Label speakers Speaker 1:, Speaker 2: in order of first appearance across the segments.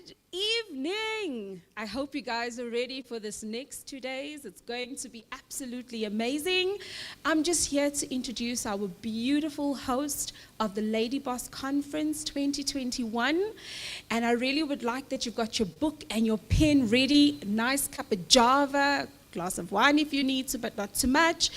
Speaker 1: Good evening. I hope you guys are ready for this next 2 days. It's going to be absolutely amazing. I'm just here to introduce our beautiful host of the Lady Boss Conference 2021. And I really would like that you've got your book and your pen ready, a nice cup of Java, glass of wine if you need to, but not too much.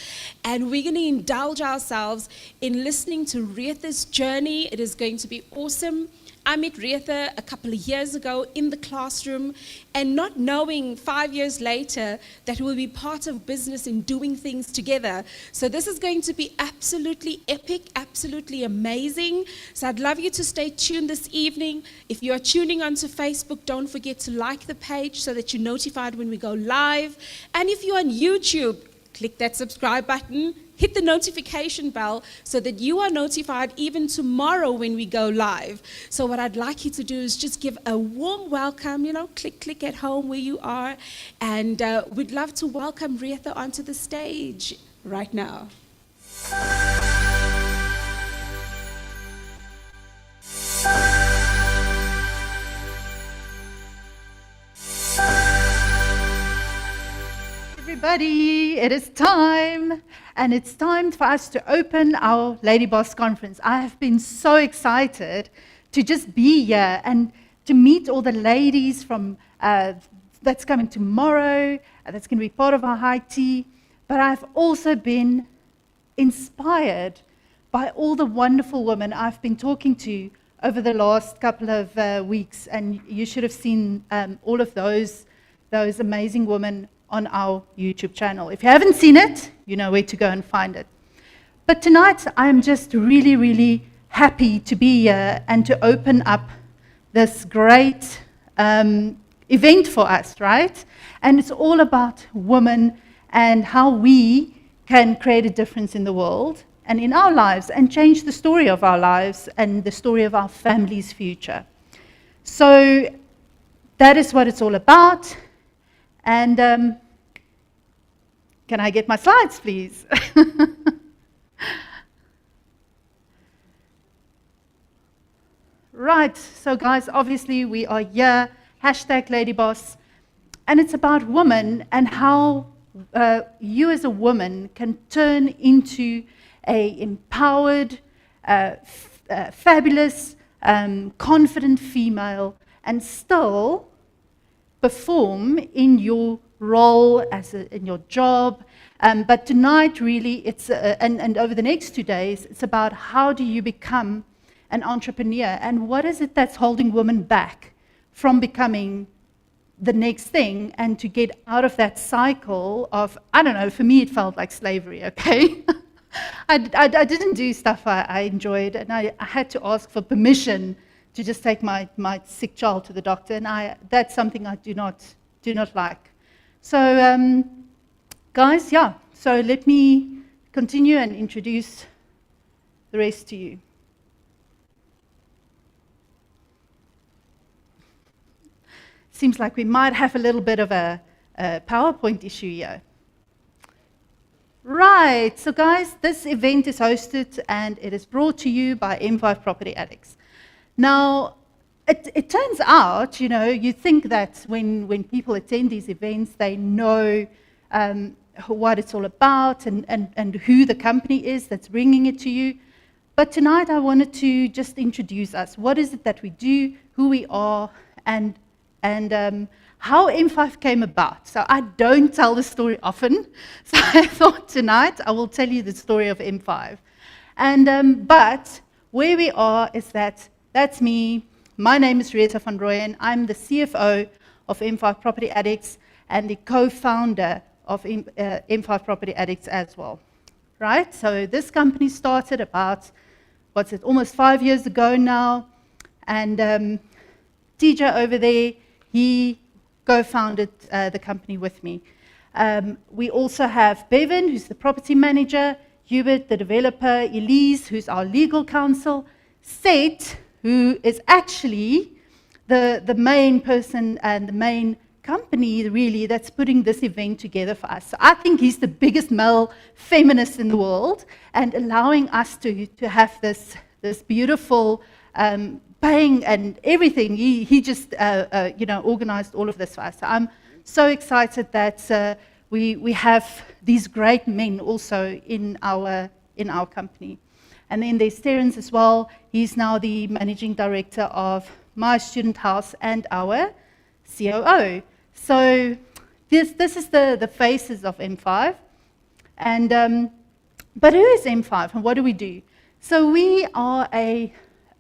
Speaker 1: And we're going to indulge ourselves in listening to Retha's journey. It is going to be awesome. I met Retha a couple of years ago in the classroom, and not knowing 5 years later that we'll be part of business and doing things together. So this is going to be absolutely epic, absolutely amazing. So I'd love you to stay tuned this evening. If you are tuning onto Facebook, don't forget to like the page so that you're notified when we go live. And if you're on YouTube, click that subscribe button, hit the notification bell so that you are notified even tomorrow when we go live. So what I'd like you to do is just give a warm welcome, click at home where you are. And we'd love to welcome Retha onto the stage right now.
Speaker 2: Everybody, it is time, and it's time for us to open our Lady Boss Conference. I have been so excited to just be here and to meet all the ladies from that's coming tomorrow, that's going to be part of our high tea, but I've also been inspired by all the wonderful women I've been talking to over the last couple of weeks, and you should have seen all of those amazing women on our YouTube channel. If you haven't seen it, you know where to go and find it. But tonight, I'm just really, really happy to be here and to open up this great event for us, right? And it's all about women and how we can create a difference in the world and in our lives and change the story of our lives and the story of our family's future. So that is what it's all about. And can I get my slides, please? Right, so guys, obviously we are here, #LadyBoss, and it's about women and how you as a woman can turn into a empowered, fabulous, confident female and still perform in your role in your job. But tonight, really, it's and over the next 2 days, it's about how do you become an entrepreneur and what is it that's holding women back from becoming the next thing and to get out of that cycle of, I don't know, for me it felt like slavery, okay? I didn't do stuff I enjoyed, and I had to ask for permission to just take my sick child to the doctor, and that's something I do not like. So, guys, yeah, so let me continue and introduce the rest to you. Seems like we might have a little bit of a PowerPoint issue here. Right, so guys, this event is hosted and it is brought to you by M5 Property Addicts. Now, it turns out, you think that when people attend these events, they know what it's all about and who the company is that's bringing it to you. But tonight I wanted to just introduce us. What is it that we do, who we are, and how M5 came about. So I don't tell the story often, so I thought tonight I will tell you the story of M5. And but where we are is that's me. My name is Retha van Rooyen. I'm the CFO of M5 Property Addicts and the co-founder of M5 Property Addicts as well. Right? So this company started about, almost 5 years ago now. And TJ over there, he co-founded the company with me. We also have Bevan, who's the property manager, Hubert, the developer, Elise, who's our legal counsel, Seth, who is actually the main person and the main company, really, that's putting this event together for us. So I think he's the biggest male feminist in the world and allowing us to have this beautiful paying and everything. He just, organized all of this for us. So I'm so excited that we have these great men also in our company. And then there's Terence as well. He's now the managing director of my student house and our COO. So this is the faces of M5. And but who is M5 and what do we do? So we are a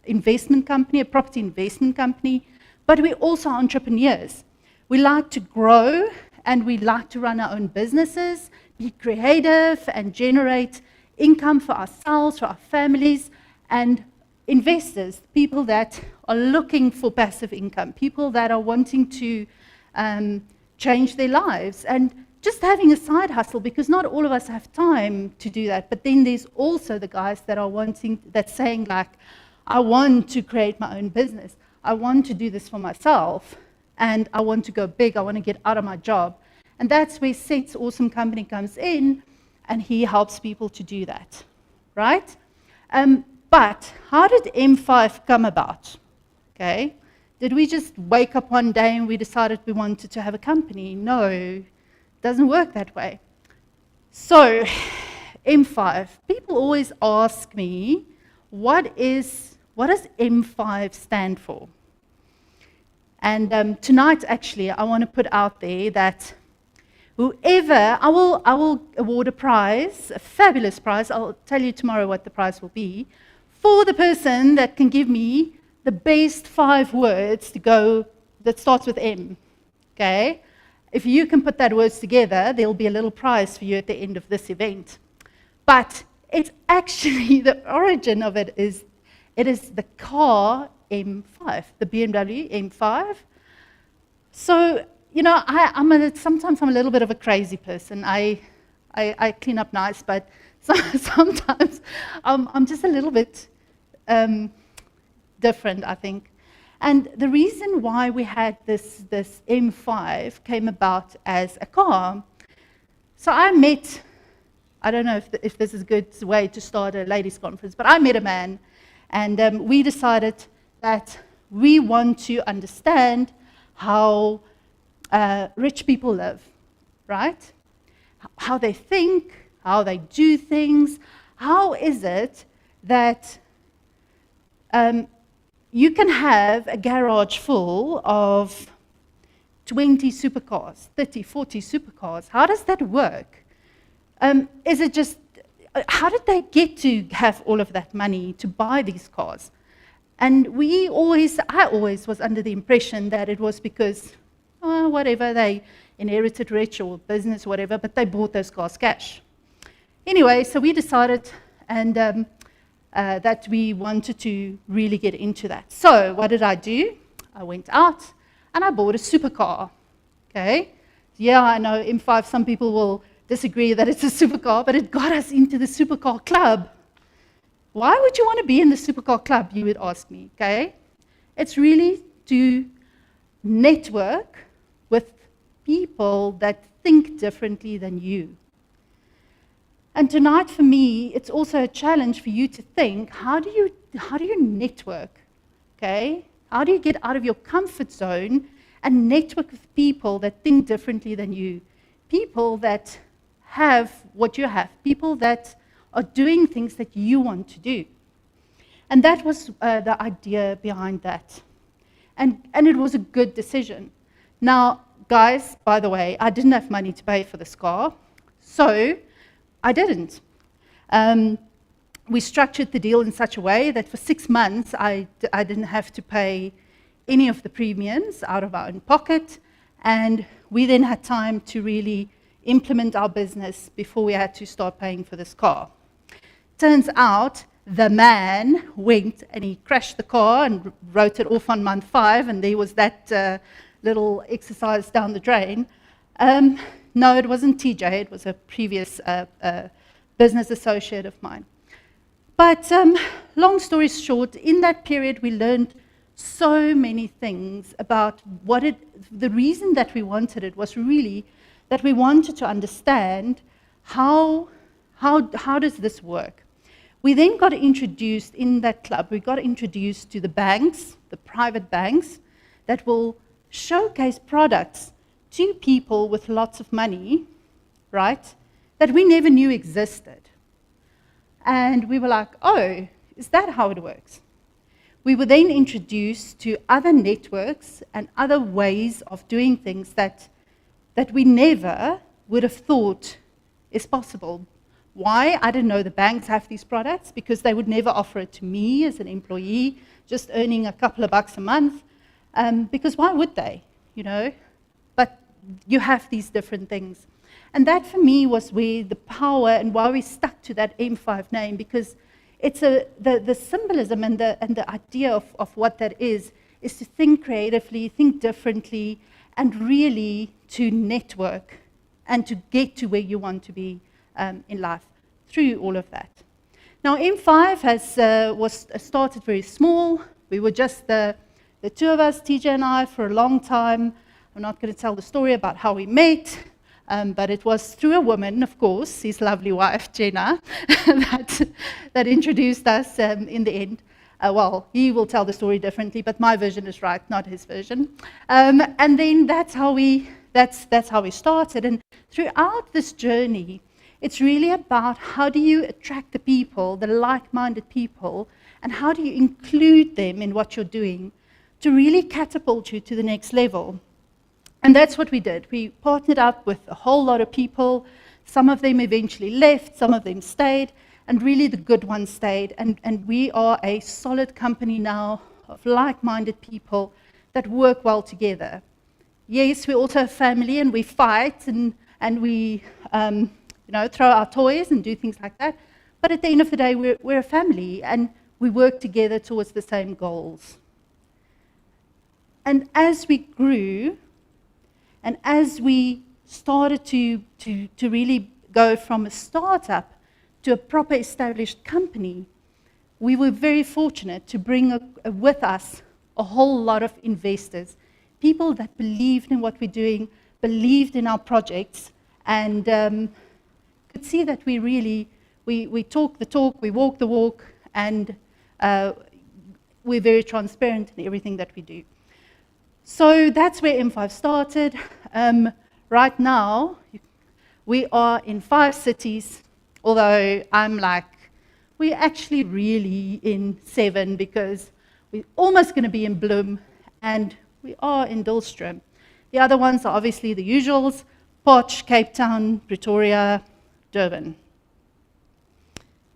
Speaker 2: investment company, a property investment company, but we're also entrepreneurs. We like to grow and we like to run our own businesses, be creative and generate income for ourselves, for our families, and investors, people that are looking for passive income, people that are wanting to change their lives, and just having a side hustle, because not all of us have time to do that. But then there's also the guys that are that's saying like, I want to create my own business. I want to do this for myself, and I want to go big. I want to get out of my job. And that's where Seth's awesome company comes in, and he helps people to do that, right? But how did M5 come about? Okay, did we just wake up one day and we decided we wanted to have a company? No, it doesn't work that way. So, M5, people always ask me, what does M5 stand for? And tonight, actually, I want to put out there that whoever, I will award a prize, a fabulous prize. I'll tell you tomorrow what the prize will be, for the person that can give me the best 5 words to go that starts with M. Okay? If you can put that words together, there'll be a little prize for you at the end of this event. But it's actually, the origin of it is the car M5, the BMW M5. So, you know, sometimes I'm a little bit of a crazy person. I clean up nice, but sometimes I'm just a little bit different, I think. And the reason why we had this M5 came about as a car. So I don't know if this is a good way to start a ladies' conference, but I met a man, and we decided that we want to understand how rich people live, right? How they think, how they do things. How is it that you can have a garage full of 20 supercars, 30, 40 supercars? How does that work? Is it just, how did they get to have all of that money to buy these cars? And I always was under the impression that it was because, whatever, they inherited rich or business, whatever, but they bought those cars cash. Anyway, so we decided that we wanted to really get into that. So what did I do? I went out and I bought a supercar. Okay? Yeah, I know M5, some people will disagree that it's a supercar, but it got us into the supercar club. Why would you want to be in the supercar club, you would ask me, okay? It's really to network with people that think differently than you. And tonight for me, it's also a challenge for you to think, how do you network, okay? How do you get out of your comfort zone and network with people that think differently than you? People that have what you have, people that are doing things that you want to do. And that was the idea behind that. And it was a good decision. Now, guys, by the way, I didn't have money to pay for this car, so I didn't. We structured the deal in such a way that for 6 months, I didn't have to pay any of the premiums out of our own pocket, and we then had time to really implement our business before we had to start paying for this car. Turns out the man went and he crashed the car and wrote it off on month 5, and there was that little exercise down the drain. No, it wasn't TJ, it was a previous business associate of mine. But long story short, in that period we learned so many things about the reason that we wanted it was really that we wanted to understand how does this work. We then got introduced in that club, we got introduced to the banks, the private banks, that will showcase products to people with lots of money, right, that we never knew existed. And we were like, oh, is that how it works? We were then introduced to other networks and other ways of doing things that we never would have thought is possible. Why? I didn't know the banks have these products, because they would never offer it to me as an employee, just earning a couple of bucks a month. Because why would they, you know? But you have these different things. And that for me was where the power and why we stuck to that M5 name, because it's the symbolism and the idea of what that is to think creatively, think differently, and really to network and to get to where you want to be in life through all of that. Now, M5 was started very small. We were just the two of us, TJ and I, for a long time. I'm not going to tell the story about how we met, but it was through a woman, of course, his lovely wife, Jenna, that introduced us in the end. Well, he will tell the story differently, but my version is right, not his version. And then that's how we started. And throughout this journey, it's really about how do you attract the people, the like-minded people, and how do you include them in what you're doing to really catapult you to the next level. And that's what we did. We partnered up with a whole lot of people. Some of them eventually left, some of them stayed, and really the good ones stayed. And we are a solid company now of like-minded people that work well together. Yes, we also have family, and we fight, and we throw our toys and do things like that. But at the end of the day, we're a family, and we work together towards the same goals. And as we grew, and as we started to really go from a startup to a proper established company, we were very fortunate to bring with us a whole lot of investors, people that believed in what we're doing, believed in our projects, and could see that we talk the talk, we walk the walk, and we're very transparent in everything that we do. So that's where M5 started. Right now, we are in 5 cities, although we're actually really in 7 because we're almost going to be in Bloem, and we are in Dilstrom. The other ones are obviously the usuals: Potch, Cape Town, Pretoria, Durban.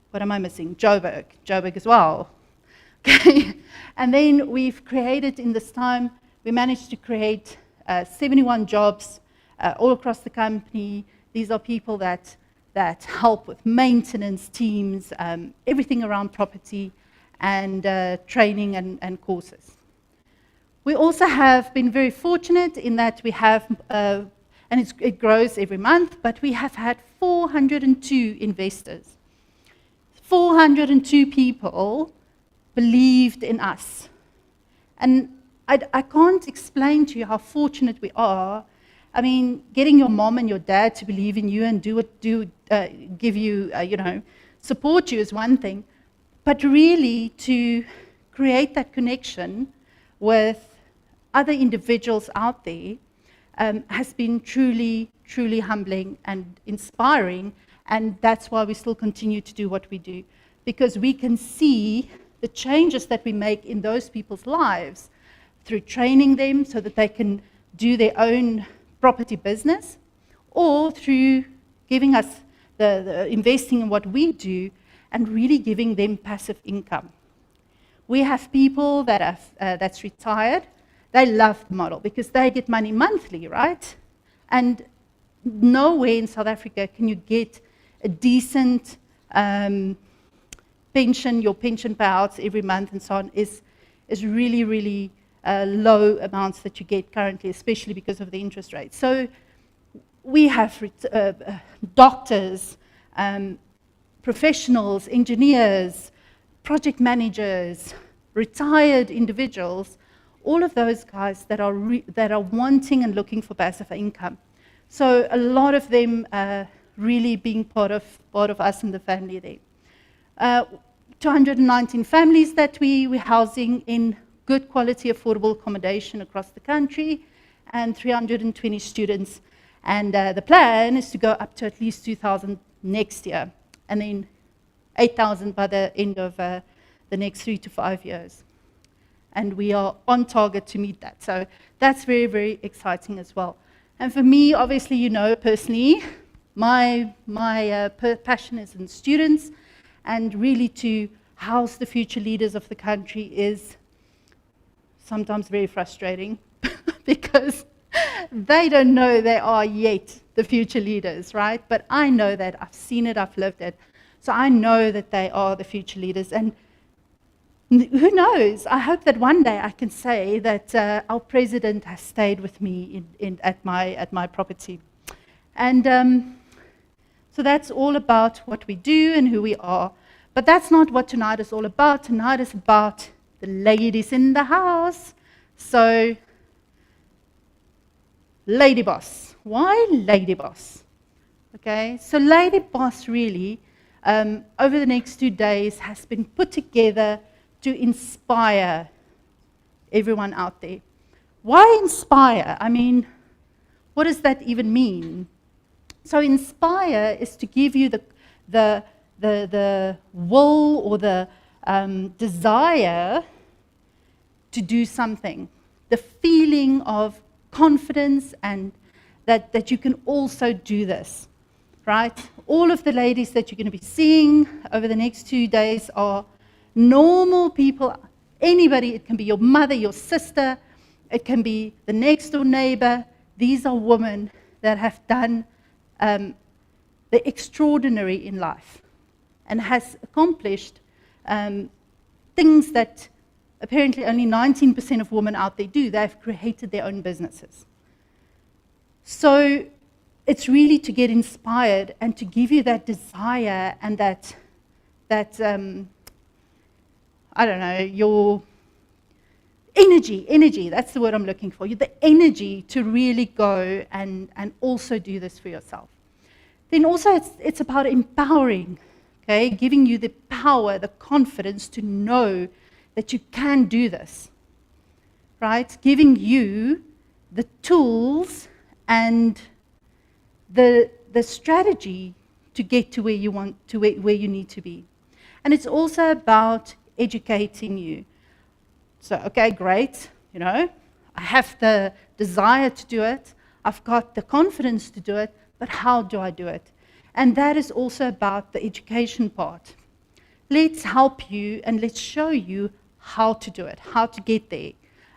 Speaker 2: What am I missing? Joburg as well. Okay. And then we've created, in this time, we managed to create 71 jobs all across the company. These are people that help with maintenance teams, everything around property, and training and courses. We also have been very fortunate in that we have, and it grows every month, but we have had 402 investors. 402 people believed in us. And I can't explain to you how fortunate we are. I mean, getting your mom and your dad to believe in you and give you, support you is one thing, but really to create that connection with other individuals out there has been truly, truly humbling and inspiring, and that's why we still continue to do what we do, because we can see the changes that we make in those people's lives through training them so that they can do their own property business, or through giving us the investing in what we do and really giving them passive income. We have people that's retired. They love the model because they get money monthly, right? And nowhere in South Africa can you get a decent pension. Your pension payouts every month and so on is really, really low amounts that you get currently, especially because of the interest rates. So we have doctors, professionals, engineers, project managers, retired individuals, all of those guys that are wanting and looking for passive income. So a lot of them really being part of us and the family there. 219 families that we're housing in good quality, affordable accommodation across the country, and 320 students. And the plan is to go up to at least 2,000 next year, and then 8,000 by the end of the next 3 to 5 years. And we are on target to meet that. So that's very, very exciting as well. And for me, obviously, you know, personally, my passion is in students, and really to house the future leaders of the country is sometimes very frustrating because they don't know they are yet the future leaders, right? But I know that. I've seen it, I've lived it. So I know that they are the future leaders. And who knows? I hope that one day I can say that our president has stayed with me at my property. And so that's all about what we do and who we are. But that's not what tonight is all about. Tonight is about the ladies in the house. So, Lady Boss. Why Lady Boss? Okay, so Lady Boss really, over the next 2 days, has been put together to inspire everyone out there. Why inspire? I mean, what does that even mean? So inspire is to give you the will or the desire to do something, the feeling of confidence and that you can also do this, right? All of the ladies that you're going to be seeing over the next 2 days are normal people, anybody. It can be your mother, your sister, it can be the next door neighbor. These are women that have done the extraordinary in life and has accomplished things that apparently only 19% of women out there do. They've created their own businesses. So it's really to get inspired and to give you that desire and that I don't know, your energy, that's the word I'm looking for. The energy to really go and also do this for yourself. Then also it's about empowering, okay, giving you the power, the confidence to know that you can do this, right? Giving you the tools and the strategy to get to where you want to, where you need to be. And it's also about educating you. So, okay, great, you know, I have the desire to do it, I've got the confidence to do it, but how do I do it? And that is also about the education part. Let's help you and let's show you how to do it, how to get there,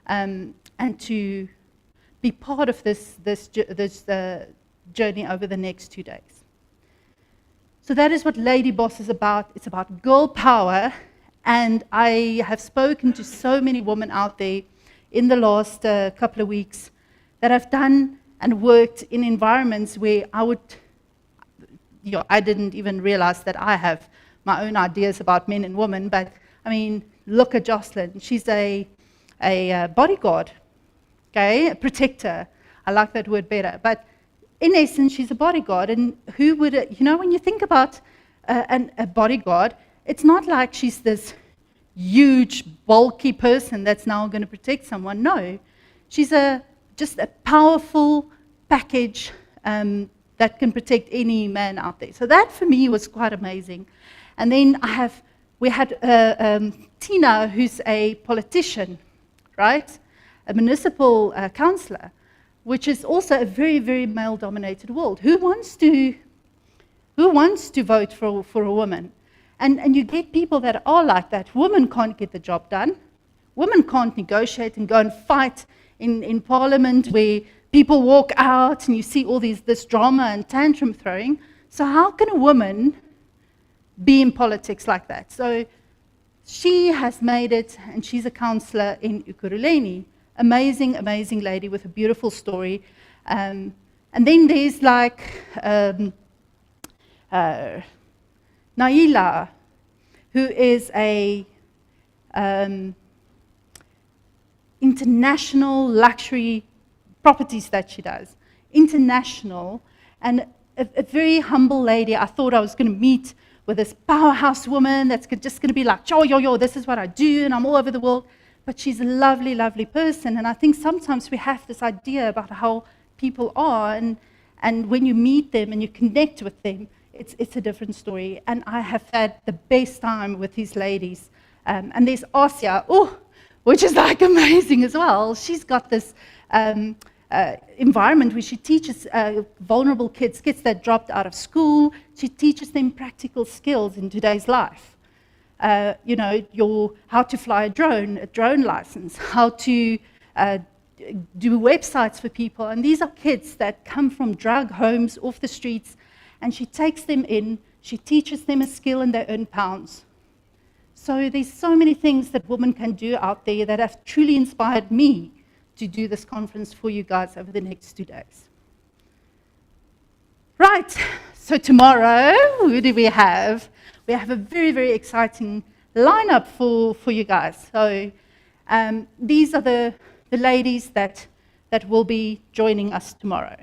Speaker 2: and to be part of this journey over the next 2 days. So that is what Lady Boss is about. It's about girl power. And I have spoken to so many women out there in the last couple of weeks that have done and worked in environments where I didn't even realize that I have my own ideas about men and women. But I mean, look at Jocelyn. She's a bodyguard, okay, a protector. I like that word better. But in essence, she's a bodyguard. And who would, when you think about a bodyguard, it's not like she's this huge, bulky person that's now going to protect someone. No, she's just a powerful package that can protect any man out there. So that for me was quite amazing. And then we had Tina, who's a politician, right? A municipal councillor, which is also a very, very male-dominated world. Who wants to vote for a woman? And you get people that are like that. Women can't get the job done. Women can't negotiate and go and fight in Parliament where people walk out and you see all this drama and tantrum throwing. So how can a woman be in politics like that? So she has made it, and she's a councillor in Ekurhuleni. Amazing, amazing lady with a beautiful story. And then there's like Naila, who is a international luxury properties that she does. International, and a very humble lady. I thought I was going to meet with this powerhouse woman that's just going to be like, yo, this is what I do, and I'm all over the world. but she's a lovely, lovely person. And I think sometimes we have this idea about how people are, and when you meet them and you connect with them, it's a different story. And I have had the best time with these ladies. And there's Asia, which is like amazing as well. She's got this environment where she teaches vulnerable kids that dropped out of school. She teaches them practical skills in today's life. How to fly a drone license, how to do websites for people. And these are kids that come from drug homes, off the streets, and she takes them in, she teaches them a skill, and they earn pounds. So there's so many things that women can do out there that have truly inspired me to do this conference for you guys over the next 2 days. Right, so tomorrow, who do we have? We have a very, very exciting lineup for you guys. So these are the ladies that will be joining us tomorrow.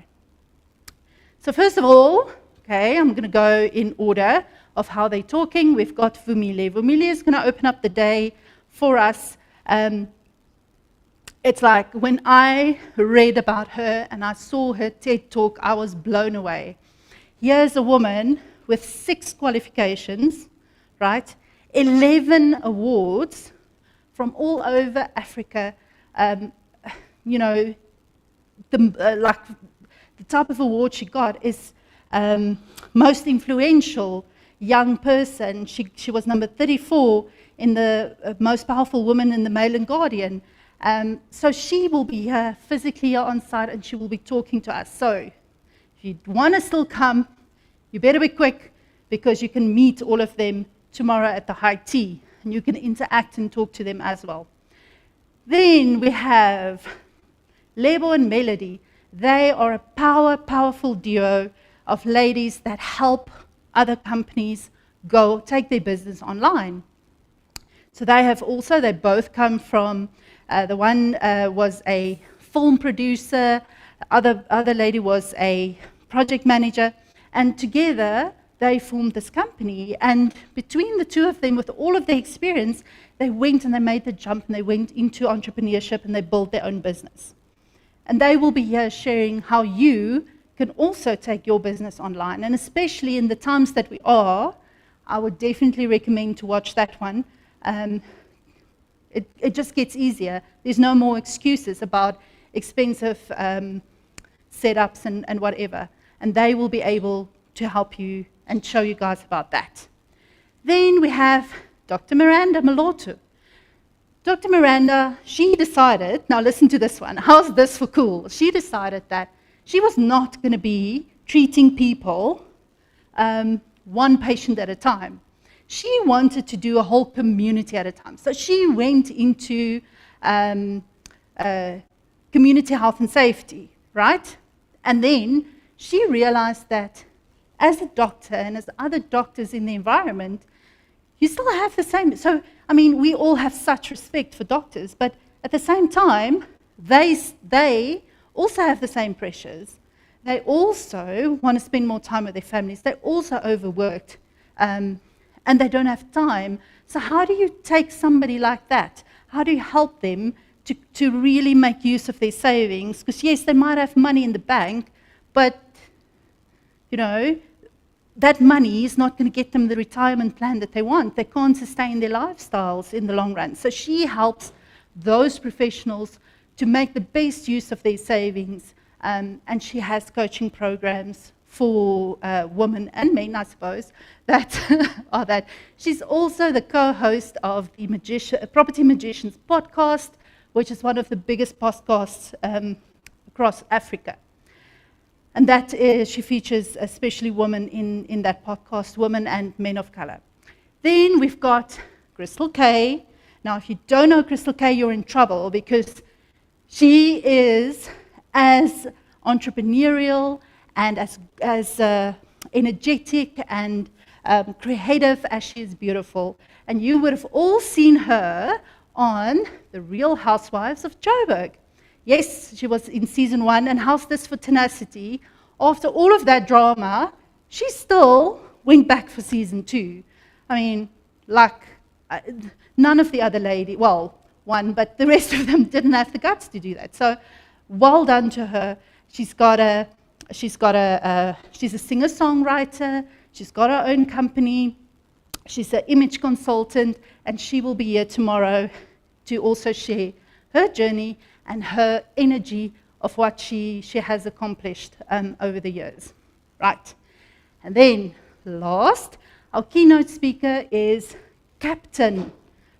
Speaker 2: So first of all, I'm going to go in order of how they're talking. We've got Vumile. Vumile is going to open up the day for us. It's like when I read about her and I saw her TED Talk, I was blown away. Here's a woman with 6 qualifications, right? 11 awards from all over Africa. The type of award she got is most influential young person. She was number 34 in the most powerful woman in the Mail and Guardian. So she will be here physically on site, and she will be talking to us. So if you want to still come, you better be quick, because you can meet all of them tomorrow at the high tea, and you can interact and talk to them as well. Then we have Lebo and Melody. They are a powerful duo of ladies that help other companies take their business online. So they both come from, the one was a film producer, the other lady was a project manager, and together they formed this company. And between the two of them, with all of their experience, they went and they made the jump, and they went into entrepreneurship, and they built their own business. And they will be here sharing how you can also take your business online. And especially in the times that we are, I would definitely recommend to watch that one. It just gets easier. There's no more excuses about expensive setups and whatever. And they will be able to help you and show you guys about that. Then we have Dr. Miranda Moloto. Dr. Miranda, she decided, now listen to this one, how's this for cool? She decided that she was not going to be treating people one patient at a time. She wanted to do a whole community at a time. So she went into community health and safety, right? And then she realized that as a doctor and as other doctors in the environment, you still have the same. So, we all have such respect for doctors, but at the same time, they also have the same pressures. They also want to spend more time with their families. They're also overworked, and they don't have time. So how do you take somebody like that? How do you help them to really make use of their savings? Because yes, they might have money in the bank, but that money is not going to get them the retirement plan that they want. They can't sustain their lifestyles in the long run. So she helps those professionals to make the best use of their savings, and she has coaching programs for women and men, I suppose, that are that. She's also the co-host of the Property Magicians podcast, which is one of the biggest podcasts across Africa. And that is, she features especially women in that podcast, women and men of color. Then we've got Crystal K. Now, if you don't know Crystal K, you're in trouble, because she is as entrepreneurial and as energetic and creative as she is beautiful. And you would have all seen her on The Real Housewives of Joburg. Yes, she was in season 1, and how's this for tenacity? After all of that drama, she still went back for season 2. None of the other ladies, well, one, but the rest of them didn't have the guts to do that. So, well done to her. She's a singer-songwriter. She's got her own company. She's an image consultant, and she will be here tomorrow to also share her journey and her energy of what she has accomplished over the years. Right. And then, last, our keynote speaker is Captain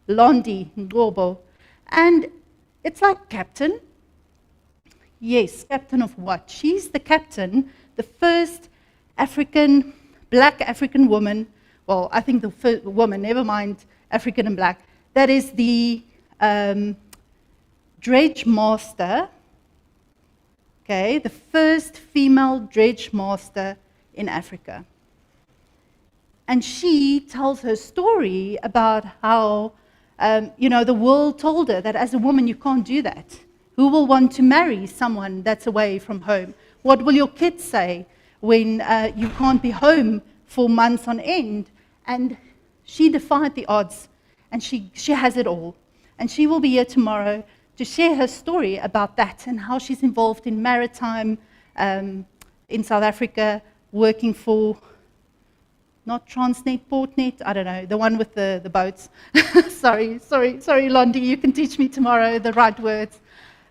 Speaker 2: Londi Ngobo. And it's like, captain? Yes, captain of what? She's the captain, the first black African woman, well, I think the first woman, never mind African and black, that is the dredge master, okay, the first female dredge master in Africa. And she tells her story about how, the world told her that as a woman you can't do that. Who will want to marry someone that's away from home? What will your kids say when you can't be home for months on end? And she defied the odds, and she has it all. And she will be here tomorrow to share her story about that and how she's involved in maritime in South Africa, working for, not Transnet, Portnet, I don't know, the one with the boats. sorry, Londi, you can teach me tomorrow the right words.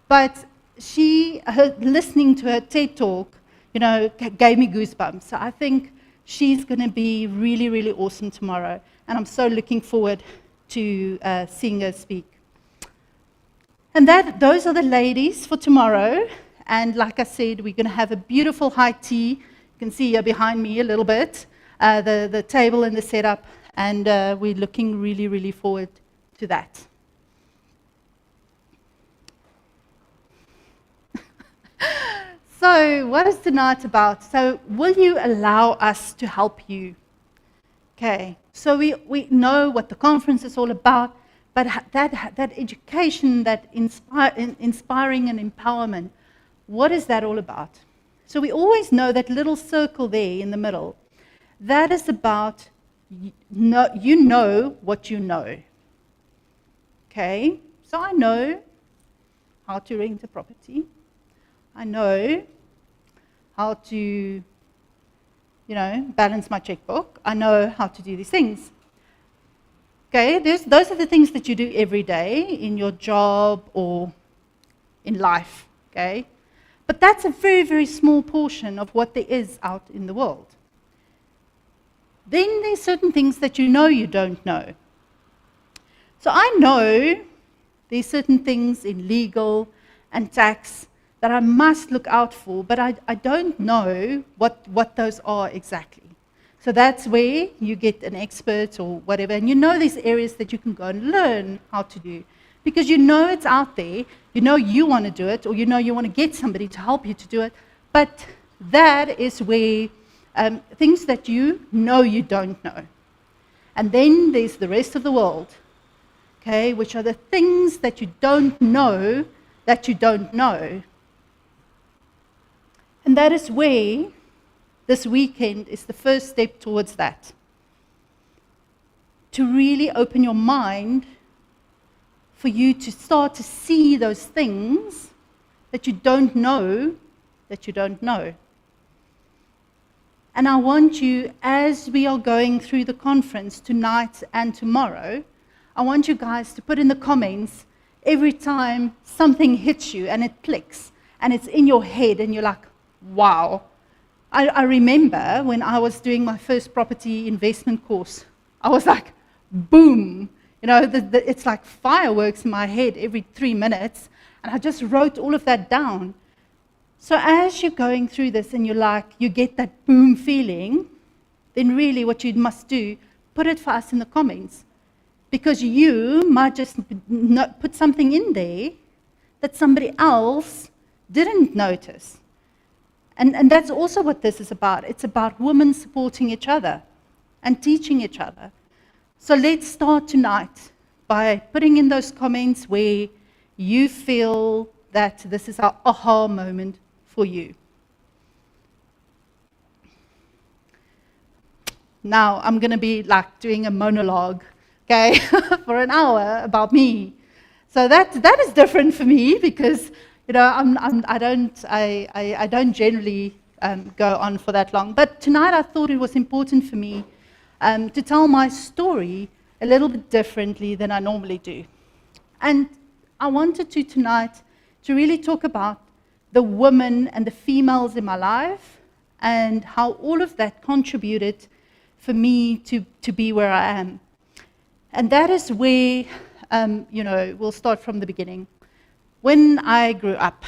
Speaker 2: But listening to her TED Talk, gave me goosebumps. So I think she's going to be really, really awesome tomorrow. And I'm so looking forward to seeing her speak. And those are the ladies for tomorrow. And like I said, we're going to have a beautiful high tea. You can see here behind me a little bit, the table and the setup. And we're looking really, really forward to that. So, what is tonight about? So, will you allow us to help you? Okay, so we know what the conference is all about, but that education, that inspiring and empowerment, what is that all about? So, we always know that little circle there in the middle. That is about, you know what you know. Okay, so I know how to rent a property. I know how to, balance my checkbook. I know how to do these things. Okay, those are the things that you do every day in your job or in life, okay? But that's a very, very small portion of what there is out in the world. Then there's certain things that you don't know. So I know there's certain things in legal and tax that I must look out for, but I don't know what those are exactly. So that's where you get an expert or whatever, and these areas that you can go and learn how to do. Because it's out there, you want to do it, or you want to get somebody to help you to do it, but that is where things that you don't know. And then there's the rest of the world, okay, which are the things that you don't know that you don't know. And that is where this weekend is the first step towards that. To really open your mind for you to start to see those things that you don't know that you don't know. And I want you, as we are going through the conference tonight and tomorrow, I want you guys to put in the comments every time something hits you and it clicks and it's in your head and you're like, wow. I remember when I was doing my first property investment course, I was like, boom. It's like fireworks in my head every 3 minutes, and I just wrote all of that down. So as you're going through this and you get that boom feeling, then really what you must do, put it for us in the comments. Because you might just not put something in there that somebody else didn't notice. And that's also what this is about. It's about women supporting each other and teaching each other. So let's start tonight by putting in those comments where you feel that this is our aha moment for you. Now I'm going to be like doing a monologue, okay, for an hour about me. So that is different for me because, I don't generally go on for that long. But tonight I thought it was important for me to tell my story a little bit differently than I normally do. And I wanted to tonight to really talk about the women and the females in my life and how all of that contributed for me to be where I am. And that is where, we'll start from the beginning. When I grew up,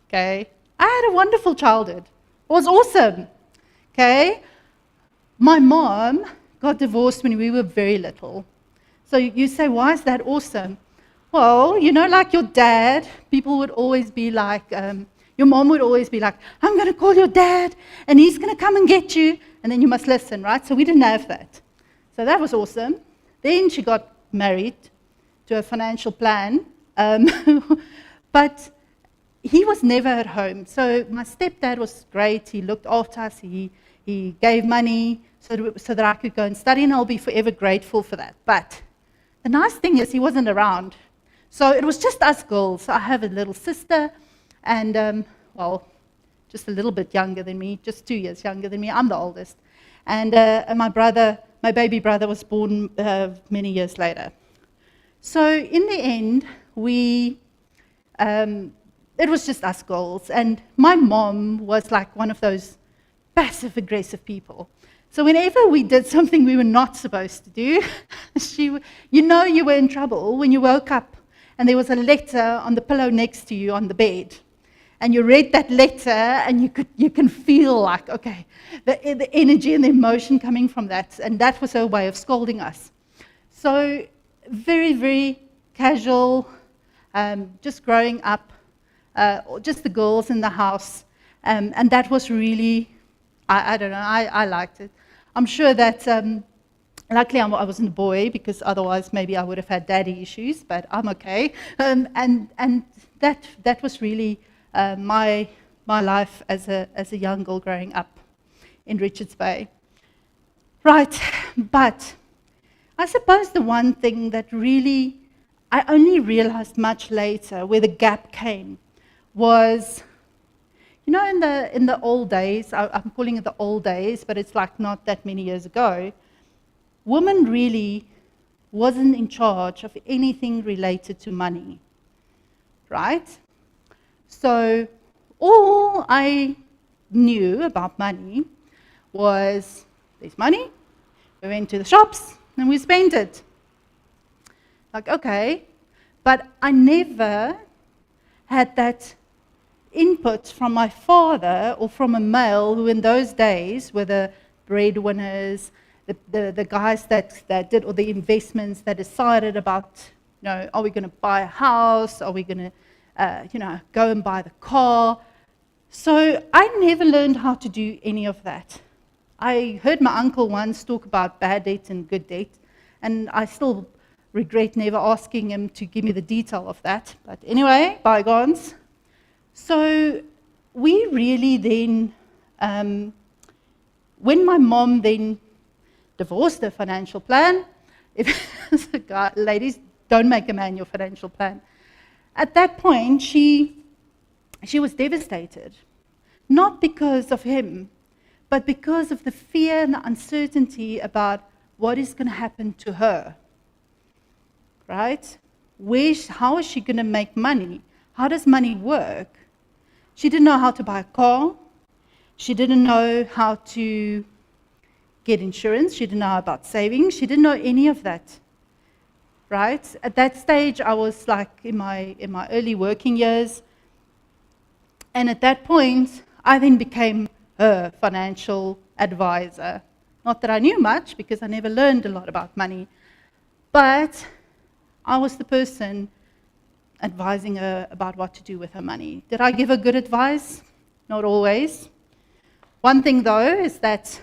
Speaker 2: okay, I had a wonderful childhood. It was awesome, okay? My mom got divorced when we were very little. So you say, why is that awesome? Well, like your dad, people would always be like, your mom would always be like, I'm going to call your dad, and he's going to come and get you, and then you must listen, right? So we didn't have that. So that was awesome. Then she got married to a financial plan, but he was never at home. So my stepdad was great. He looked after us. He gave money so that I could go and study, and I'll be forever grateful for that. But the nice thing is he wasn't around. So it was just us girls. So I have a little sister, and, just a little bit younger than me, just 2 years younger than me. I'm the oldest. And my baby brother was born many years later. So in the end, it was just us girls. And my mom was like one of those passive-aggressive people. So whenever we did something we were not supposed to do, you were in trouble when you woke up and there was a letter on the pillow next to you on the bed. And you read that letter, and you can feel like, okay, the energy and the emotion coming from that. And that was her way of scolding us. So very, very casual, just growing up, just the girls in the house. And that was really, I don't know, I liked it. I'm sure that, luckily I wasn't a boy, because otherwise maybe I would have had daddy issues, but I'm okay. And that was really my life as a young girl growing up in Richards Bay. Right, but I suppose the one thing that really I only realized much later where the gap came was, in the old days, I'm calling it the old days, but it's like not that many years ago, women really wasn't in charge of anything related to money, right? So all I knew about money was, there's money, we went to the shops, and we spent it. Like, okay, but I never had that input from my father or from a male who in those days were the breadwinners, the guys that did all the investments, that decided about, are we going to buy a house, are we going to go and buy the car. So I never learned how to do any of that. I heard my uncle once talk about bad debt and good debt, and I still regret never asking him to give me the detail of that. But anyway, bygones. So we really then, when my mom then divorced her financial plan, ladies, don't make a man your financial plan. At that point, she was devastated, not because of him, but because of the fear and the uncertainty about what is going to happen to her, right? How is she going to make money? How does money work? She didn't know how to buy a car. She didn't know how to get insurance. She didn't know about savings. She didn't know any of that. Right? At that stage, I was like in my early working years. And at that point, I then became her financial advisor. Not that I knew much, because I never learned a lot about money. But I was the person advising her about what to do with her money. Did I give her good advice? Not always. One thing, though, is that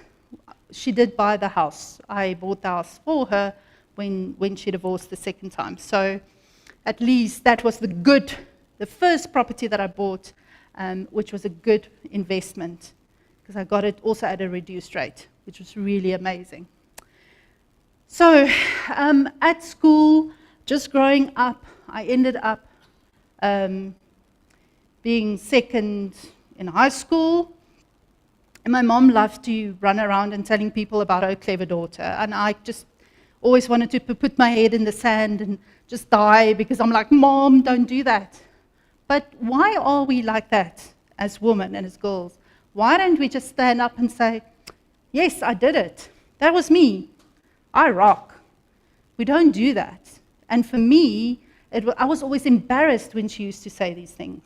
Speaker 2: she did buy the house. I bought the house for her when she divorced the second time. So at least that was the first property that I bought, which was a good investment, because I got it also at a reduced rate, which was really amazing. So at school, just growing up, I ended up being second in high school. And my mom loved to run around and telling people about her clever daughter. And I just always wanted to put my head in the sand and just die because I'm like, Mom, don't do that. But why are we like that as women and as girls? Why don't we just stand up and say, yes, I did it. That was me. I rock. We don't do that. And for me, I was always embarrassed when she used to say these things.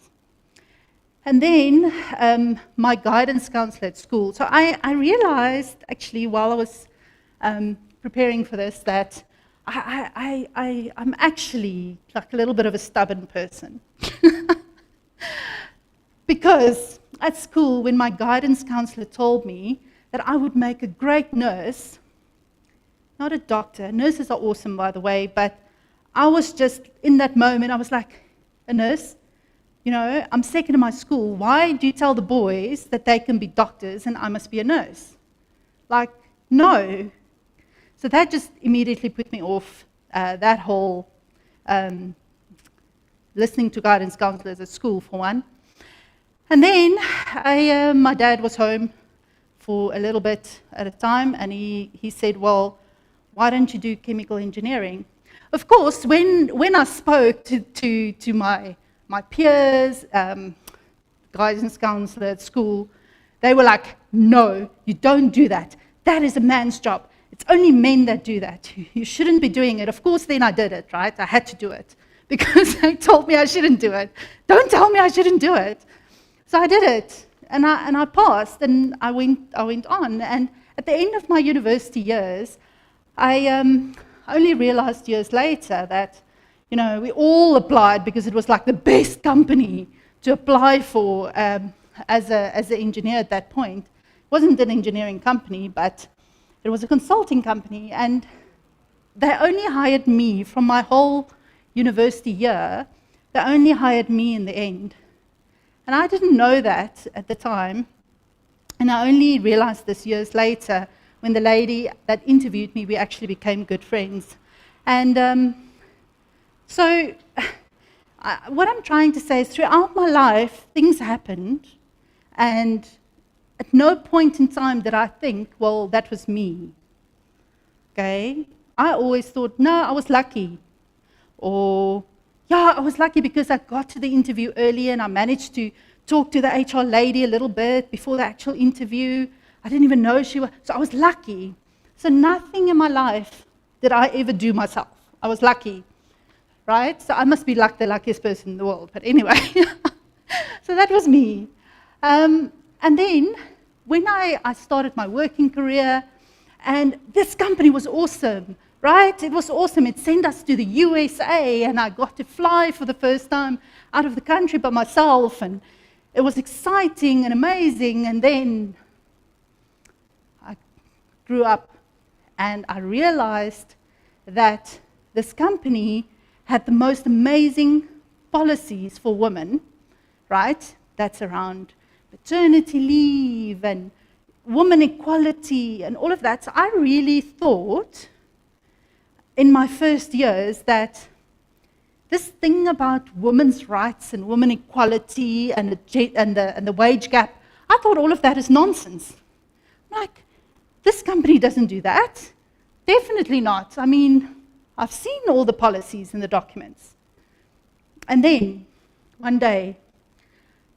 Speaker 2: And then my guidance counselor at school. So I realized, actually, while I was preparing for this, that I'm actually like a little bit of a stubborn person. Because at school, when my guidance counselor told me that I would make a great nurse, not a doctor, nurses are awesome, by the way, but I was just, in that moment, I was like, a nurse? You know, I'm second in my school. Why do you tell the boys that they can be doctors and I must be a nurse? Like, no. So that just immediately put me off that whole listening to guidance counselors at school, for one. And then my dad was home for a little bit at a time, and he said, well, why don't you do chemical engineering? Of course, when I spoke to my peers, guidance counselor at school, they were like, no, you don't do that. That is a man's job. It's only men that do that. You shouldn't be doing it. Of course, then I did it, right? I had to do it because they told me I shouldn't do it. Don't tell me I shouldn't do it. So I did it, and I passed, and I went on. And at the end of my university years, I only realized years later that, you know, we all applied because it was like the best company to apply for as an engineer at that point. It wasn't an engineering company, but it was a consulting company, and they only hired me from my whole university year. They only hired me in the end. And I didn't know that at the time, and I only realized this years later when the lady that interviewed me, we actually became good friends. And so what I'm trying to say is throughout my life, things happened, and at no point in time did I think, well, that was me. Okay? I always thought, no, I was lucky. Or, yeah, I was lucky because I got to the interview early and I managed to talk to the HR lady a little bit before the actual interview. I didn't even know she was, so I was lucky. So nothing in my life did I ever do myself. I was lucky, right? So I must be like the luckiest person in the world. But anyway, so that was me. And then when I started my working career, and this company was awesome, right? It was awesome. It sent us to the USA, and I got to fly for the first time out of the country by myself, and it was exciting and amazing. And then I grew up, and I realized that this company had the most amazing policies for women, right? That's around maternity leave and women equality and all of that. So I really thought in my first years that this thing about women's rights and women equality and the wage gap, I thought all of that is nonsense. Like, this company doesn't do that. Definitely not. I mean, I've seen all the policies in the documents. And then, one day,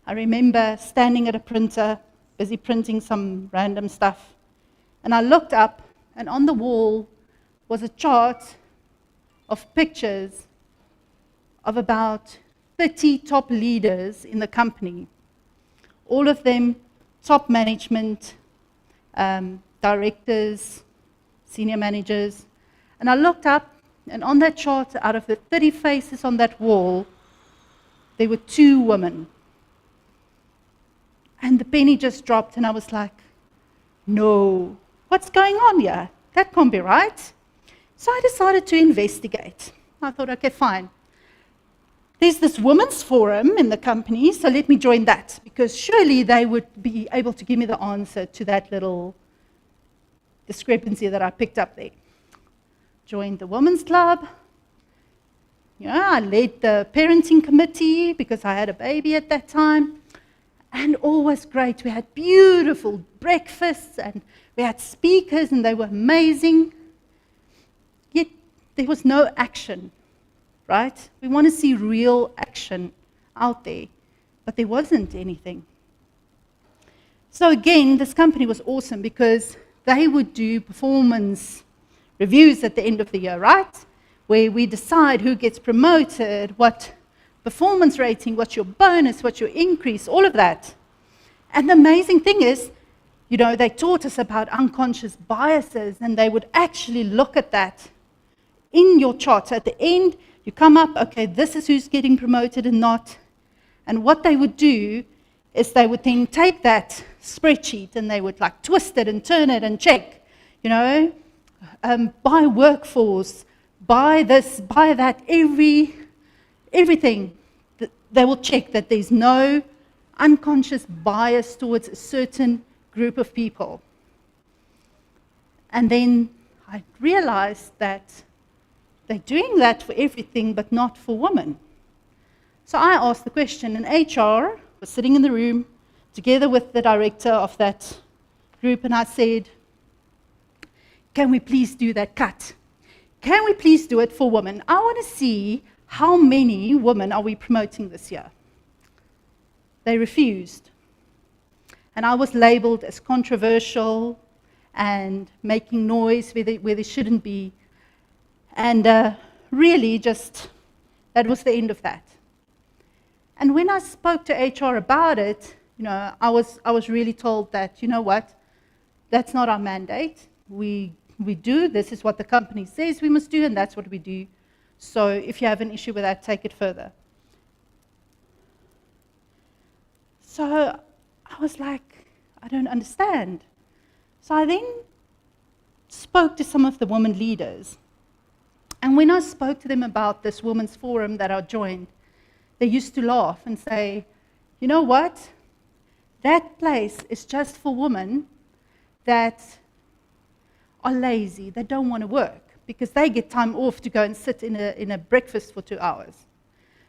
Speaker 2: I remember standing at a printer, busy printing some random stuff, and I looked up, and on the wall was a chart of pictures of about 30 top leaders in the company, all of them top management, directors, senior managers. And I looked up, and on that chart, out of the 30 faces on that wall, there were 2 women. And the penny just dropped, and I was like, no, what's going on here? That can't be right. So I decided to investigate. I thought, okay, fine. There's this women's forum in the company, so let me join that, because surely they would be able to give me the answer to that little discrepancy that I picked up there. Joined the women's club, I led the parenting committee because I had a baby at that time. And all was great. We had beautiful breakfasts and we had speakers and they were amazing. Yet there was no action, right? We want to see real action out there, but there wasn't anything. So again, this company was awesome because they would do performance reviews at the end of the year, right? Where we decide who gets promoted, what performance rating, what's your bonus, what's your increase, all of that. And the amazing thing is, they taught us about unconscious biases, and they would actually look at that in your charts. At the end, you come up, okay, this is who's getting promoted and not. And what they would do is they would then take that spreadsheet and they would twist it and turn it and check, by workforce, by this, by that, everything. They will check that there's no unconscious bias towards a certain group of people. And then I realized that they're doing that for everything but not for women. So I asked the question, and HR was sitting in the room together with the director of that group, and I said, can we please do that cut? Can we please do it for women? I want to see how many women are we promoting this year. They refused. And I was labeled as controversial and making noise where there shouldn't be. And really just, that was the end of that. And when I spoke to HR about it, I was really told that, what, that's not our mandate. We do, this is what the company says we must do, and that's what we do. So if you have an issue with that, take it further. So I was like, I don't understand. So I then spoke to some of the women leaders. And when I spoke to them about this women's forum that I joined, they used to laugh and say, you know what? That place is just for women that are lazy, they don't want to work, because they get time off to go and sit in a breakfast for 2 hours.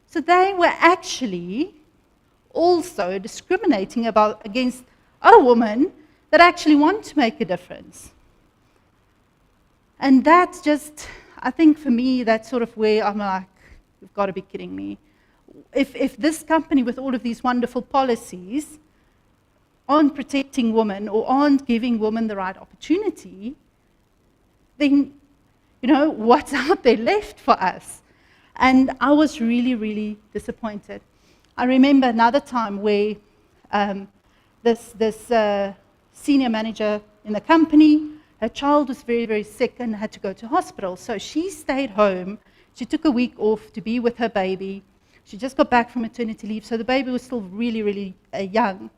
Speaker 2: So they were actually also discriminating against other women that actually want to make a difference. And that's just, I think for me, that's sort of where I'm like, you've got to be kidding me. If this company with all of these wonderful policies aren't protecting women or aren't giving women the right opportunity, then, what's out there left for us? And I was really, really disappointed. I remember another time where this senior manager in the company, her child was very, very sick and had to go to hospital. So she stayed home. She took a week off to be with her baby. She just got back from maternity leave, so the baby was still really, really young.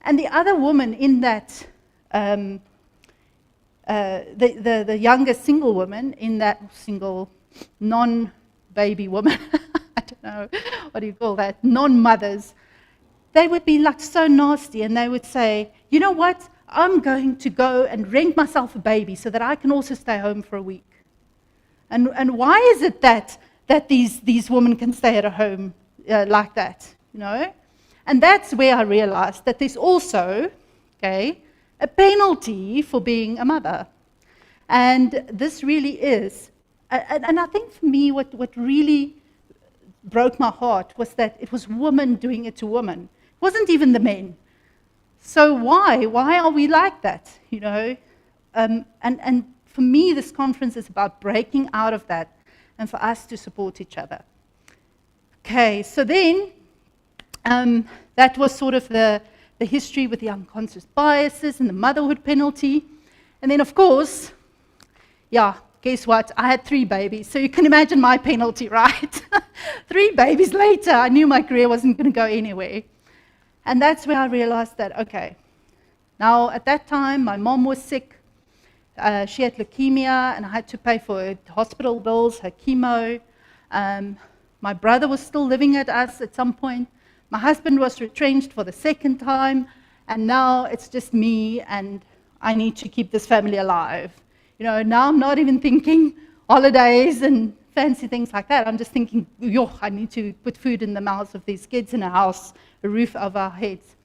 Speaker 2: And the other woman in that, the youngest single woman in that single non-baby woman, I don't know, what do you call that, non-mothers, they would be so nasty, and they would say, you know what, I'm going to go and rent myself a baby so that I can also stay home for a week. And why is it that these women can stay at a home like that, And that's where I realized that there's also, a penalty for being a mother. And this really is, and I think for me what really broke my heart was that it was women doing it to women. It wasn't even the men. So why? Why are we like that, And for me, this conference is about breaking out of that and for us to support each other. Okay, so then that was sort of the history with the unconscious biases and the motherhood penalty. And then, of course, guess what? I had 3 babies. So you can imagine my penalty, right? 3 babies later, I knew my career wasn't going to go anywhere. And that's where I realized that, okay, now at that time, my mom was sick. She had leukemia, and I had to pay for her hospital bills, her chemo. My brother was still living at us at some point. My husband was retrenched for the 2nd time, and now it's just me, and I need to keep this family alive. Now I'm not even thinking holidays and fancy things like that. I'm just thinking, yo, I need to put food in the mouths of these kids in a house, a roof over our heads.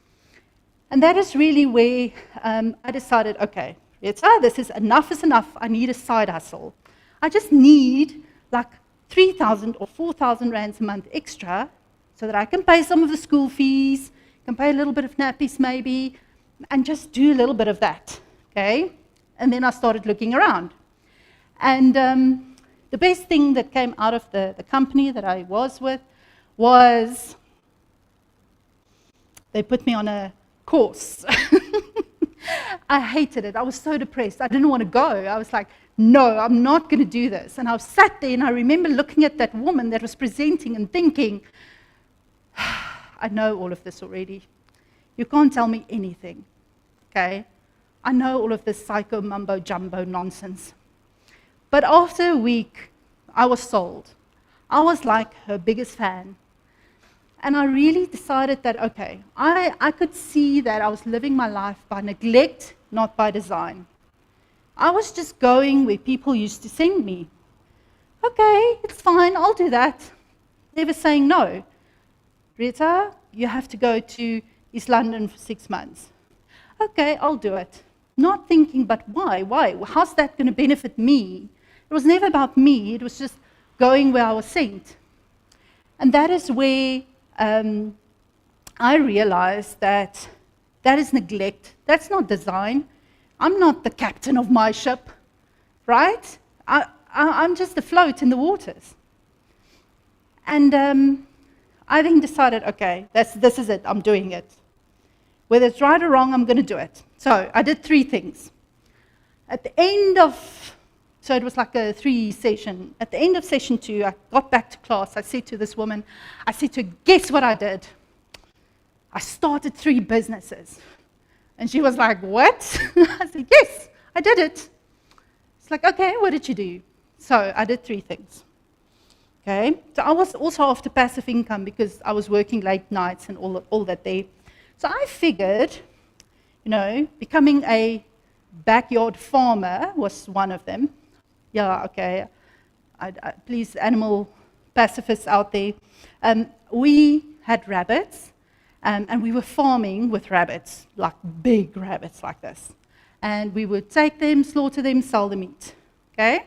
Speaker 2: And that is really where I decided, okay, this is enough. I need a side hustle. I just need like 3,000 or 4,000 rands a month extra so that I can pay some of the school fees, can pay a little bit of nappies maybe, and just do a little bit of that, okay? And then I started looking around. And the best thing that came out of the company that I was with was they put me on a course. I hated it. I was so depressed. I didn't want to go. I was like, no, I'm not going to do this. And I sat there and I remember looking at that woman that was presenting and thinking, I know all of this already. You can't tell me anything, okay? I know all of this psycho mumbo jumbo nonsense. But after a week, I was sold. I was like her biggest fan. And I really decided that, okay, I could see that I was living my life by neglect, not by design. I was just going where people used to send me. Okay, it's fine, I'll do that. Never saying no. Rita, you have to go to East London for 6 months. Okay, I'll do it. Not thinking, but why? How's that going to benefit me? It was never about me, it was just going where I was sent. And that is where I realized that is neglect. That's not design. I'm not the captain of my ship, right? I'm just afloat in the waters. And I then decided, okay, this is it, I'm doing it. Whether it's right or wrong, I'm going to do it. So I did 3 things. At the end of, so it was like a 3 session. At the end of session 2, I got back to class. I said to this woman, I said to her, guess what I did? I started 3 businesses. And she was like, what? I said, yes, I did it. It's like, okay, what did you do? So I did 3 things. Okay, so I was also after passive income because I was working late nights and all that there. So I figured, becoming a backyard farmer was one of them. Yeah, okay, please, animal pacifists out there. We had rabbits, and we were farming with rabbits, like big rabbits like this. And we would take them, slaughter them, sell the meat, okay?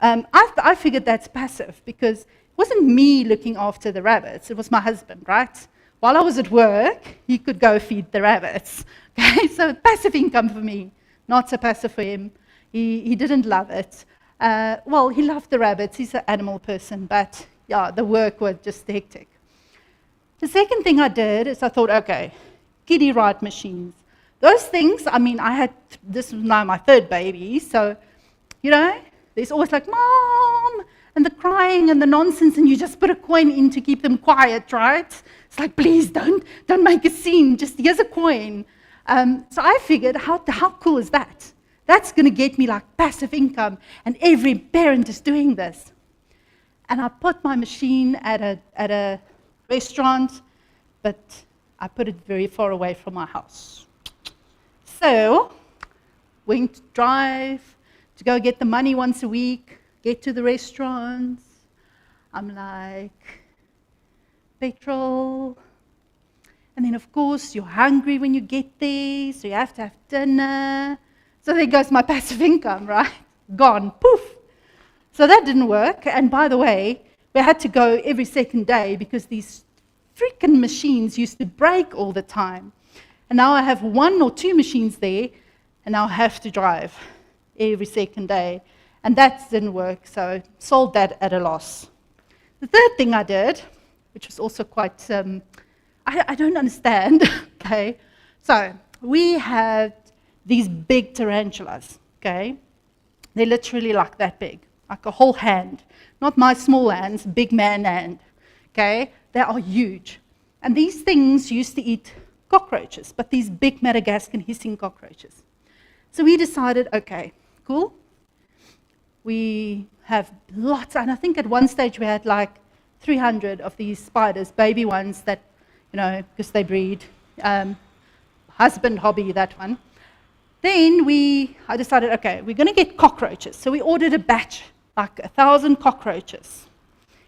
Speaker 2: I figured that's passive because it wasn't me looking after the rabbits, it was my husband, right? While I was at work, he could go feed the rabbits. Okay, so passive income for me, not so passive for him. He didn't love it. Well, he loved the rabbits, he's an animal person, but yeah, the work was just hectic. The second thing I did is I thought, okay, kiddie ride machines. Those things, this was now my 3rd baby, so, there's always like, Mom, and the crying and the nonsense, and you just put a coin in to keep them quiet, right? It's like, please don't make a scene, just here's a coin. So I figured, how cool is that? That's going to get me like passive income, and every parent is doing this. And I put my machine at a restaurant, but I put it very far away from my house. So, went to drive to go get the money once a week, get to the restaurants. I'm like, petrol. And then, of course, you're hungry when you get there, so you have to have dinner. So there goes my passive income, right? Gone, poof. So that didn't work. And by the way, we had to go every second day because these freaking machines used to break all the time. And now I have 1 or 2 machines there, and now I have to drive every second day. And that didn't work, so sold that at a loss. The 3rd thing I did, which was also quite, I don't understand, okay? So we had these big tarantulas, okay? They're literally like that big, like a whole hand. Not my small hands, big man hand, okay? They are huge. And these things used to eat cockroaches, but these big Madagascan hissing cockroaches. So we decided, okay, cool. We have lots, and I think at one stage we had like 300 of these spiders, baby ones that, because they breed. Husband hobby, that one. Then I decided, okay, we're going to get cockroaches. So we ordered a batch like 1,000 cockroaches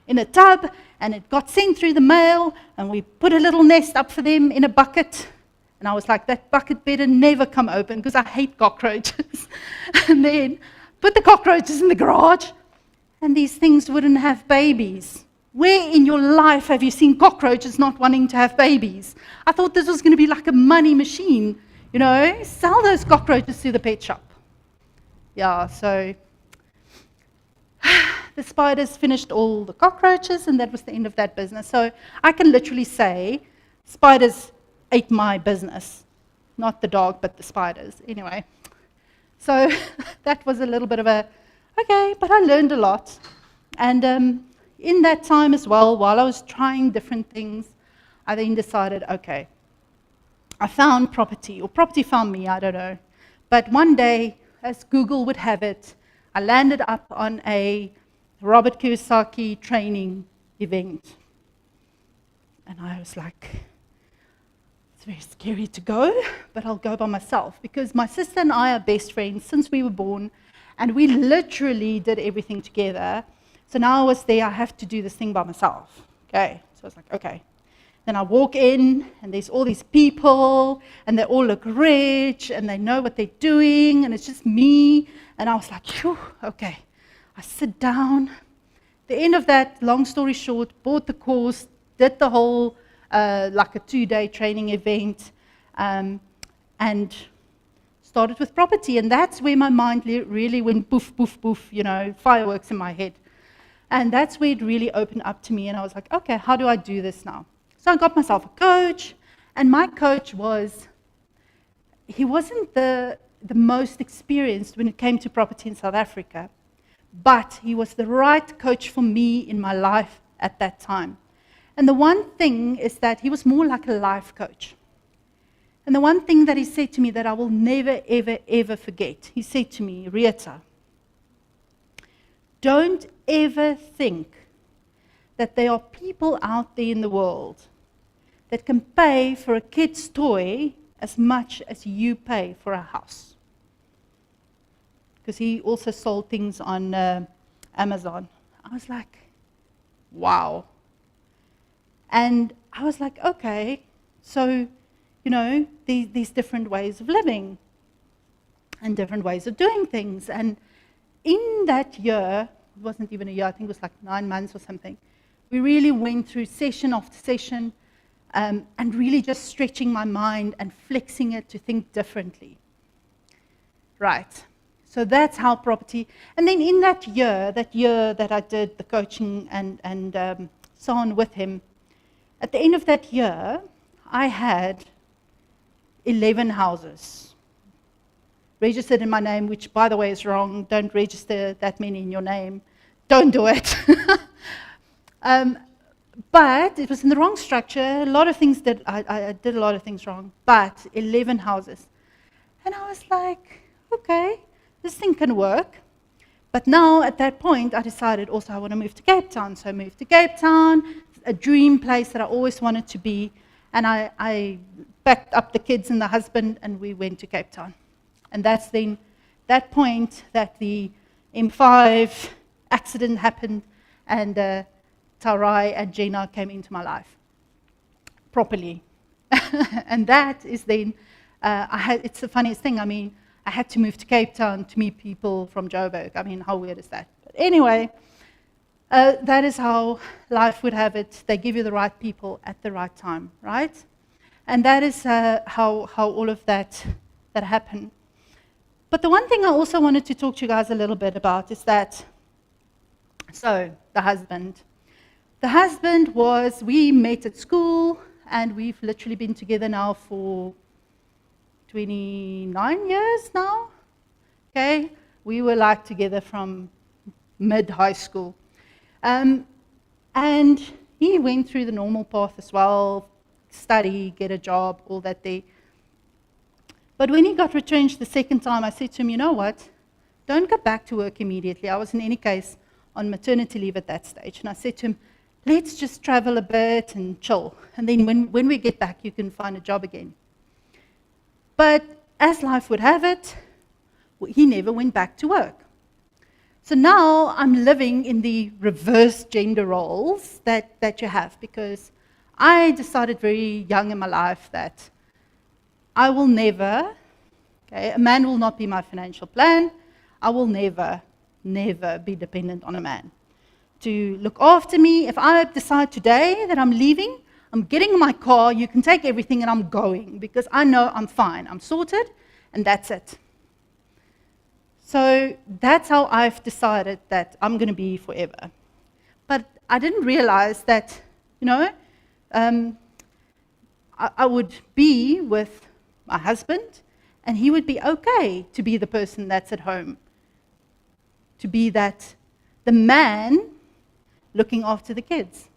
Speaker 2: in a tub, and it got sent through the mail, and we put a little nest up for them in a bucket. And I was like, that bucket better never come open because I hate cockroaches. And then put the cockroaches in the garage, and these things wouldn't have babies. Where in your life have you seen cockroaches not wanting to have babies? I thought this was going to be like a money machine, sell those cockroaches to the pet shop. Yeah, so the spiders finished all the cockroaches, and that was the end of that business. So I can literally say spiders ate my business. Not the dog, but the spiders. Anyway, so that was a little bit of okay, but I learned a lot. And in that time as well, while I was trying different things, I then decided, okay, I found property, or property found me, I don't know. But one day, as Google would have it, I landed up on a Robert Kiyosaki training event. And I was like, it's very scary to go, but I'll go by myself, because my sister and I are best friends since we were born, and we literally did everything together. So now I was there, I have to do this thing by myself. Okay, so I was like, okay. Then I walk in, and there's all these people, and they all look rich, and they know what they're doing, and it's just me. And I was like, phew, okay. I sit down. The end of that, long story short, bought the course, did the whole, like a 2-day training event, and started with property. And that's where my mind really went poof, poof, poof, fireworks in my head. And that's where it really opened up to me, and I was like, okay, how do I do this now? So I got myself a coach, and my coach he wasn't the most experienced when it came to property in South Africa, but he was the right coach for me in my life at that time. And the one thing is that he was more like a life coach. And the one thing that he said to me that I will never, ever, ever forget, he said to me, Retha, don't ever think that there are people out there in the world that can pay for a kid's toy as much as you pay for a house. Because he also sold things on Amazon. I was like, wow. And I was like, okay, so, these different ways of living and different ways of doing things. And in that year, it wasn't even a year, I think it was like 9 months or something, we really went through session after session, and really just stretching my mind and flexing it to think differently. Right. So that's how property, and then in that year that I did the coaching and so on with him, at the end of that year, I had 11 houses registered in my name, which, by the way, is wrong. Don't register that many in your name. Don't do it. But it was in the wrong structure. A lot of things that I did a lot of things wrong, but 11 houses. And I was like, okay, this thing can work. But now, at that point, I decided also I want to move to Cape Town. So I moved to Cape Town, a dream place that I always wanted to be. And I packed up the kids and the husband, and we went to Cape Town. And that's then that point that the M5 accident happened, and Tarai and Jenna came into my life properly. And that is then, it's the funniest thing. I mean, I had to move to Cape Town to meet people from Joburg. I mean, how weird is that? But anyway, that is how life would have it. They give you the right people at the right time, right? And that is how all of that happened. But the one thing I also wanted to talk to you guys a little bit about is that, so the husband. The husband we met at school, and we've literally been together now for 29 years now. Okay, we were like together from mid-high school. And he went through the normal path as well, study, get a job, all that there. But when he got retrenched the second time, I said to him, you know what, don't go back to work immediately. I was in any case on maternity leave at that stage. And I said to him, let's just travel a bit and chill. And then when we get back, you can find a job again. But as life would have it, he never went back to work. So now I'm living in the reverse gender roles that you have, because I decided very young in my life that I will never, okay, a man will not be my financial plan. I will never be dependent on a man to look after me. If I decide today that I'm leaving, I'm getting in my car, you can take everything and I'm going, because I know I'm fine, I'm sorted, and that's it. So that's how I've decided that I'm going to be forever. But I didn't realize that, I would be with my husband, and he would be okay to be the person that's at home, to be the man looking after the kids.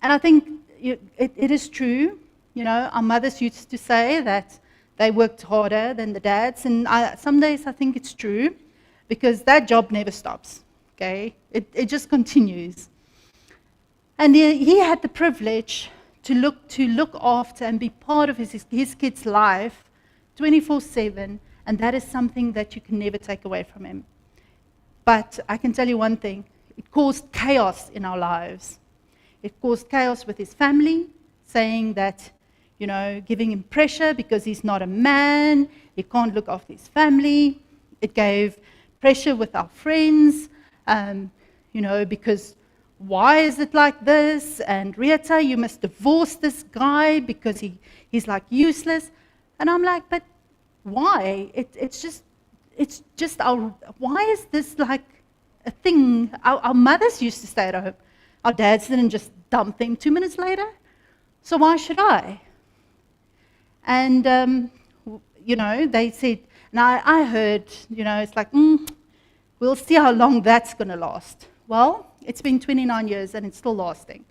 Speaker 2: And I think it is true. Our mothers used to say that they worked harder than the dads, and some days I think it's true, because that job never stops, okay? It just continues. And he had the privilege to look after and be part of his kid's life 24/7, and that is something that you can never take away from him. But I can tell you one thing, it caused chaos in our lives. It caused chaos with his family, saying that, giving him pressure because he's not a man, he can't look after his family. It gave pressure with our friends, because why is it like this? And Retha, you must divorce this guy because he's like useless. And I'm like, but why? It's just why is this like a thing? Our mothers used to stay at home. Our dads didn't just dump them 2 minutes later. So why should I? And, they said, now I heard, it's like, we'll see how long that's going to last. Well, it's been 29 years and it's still lasting.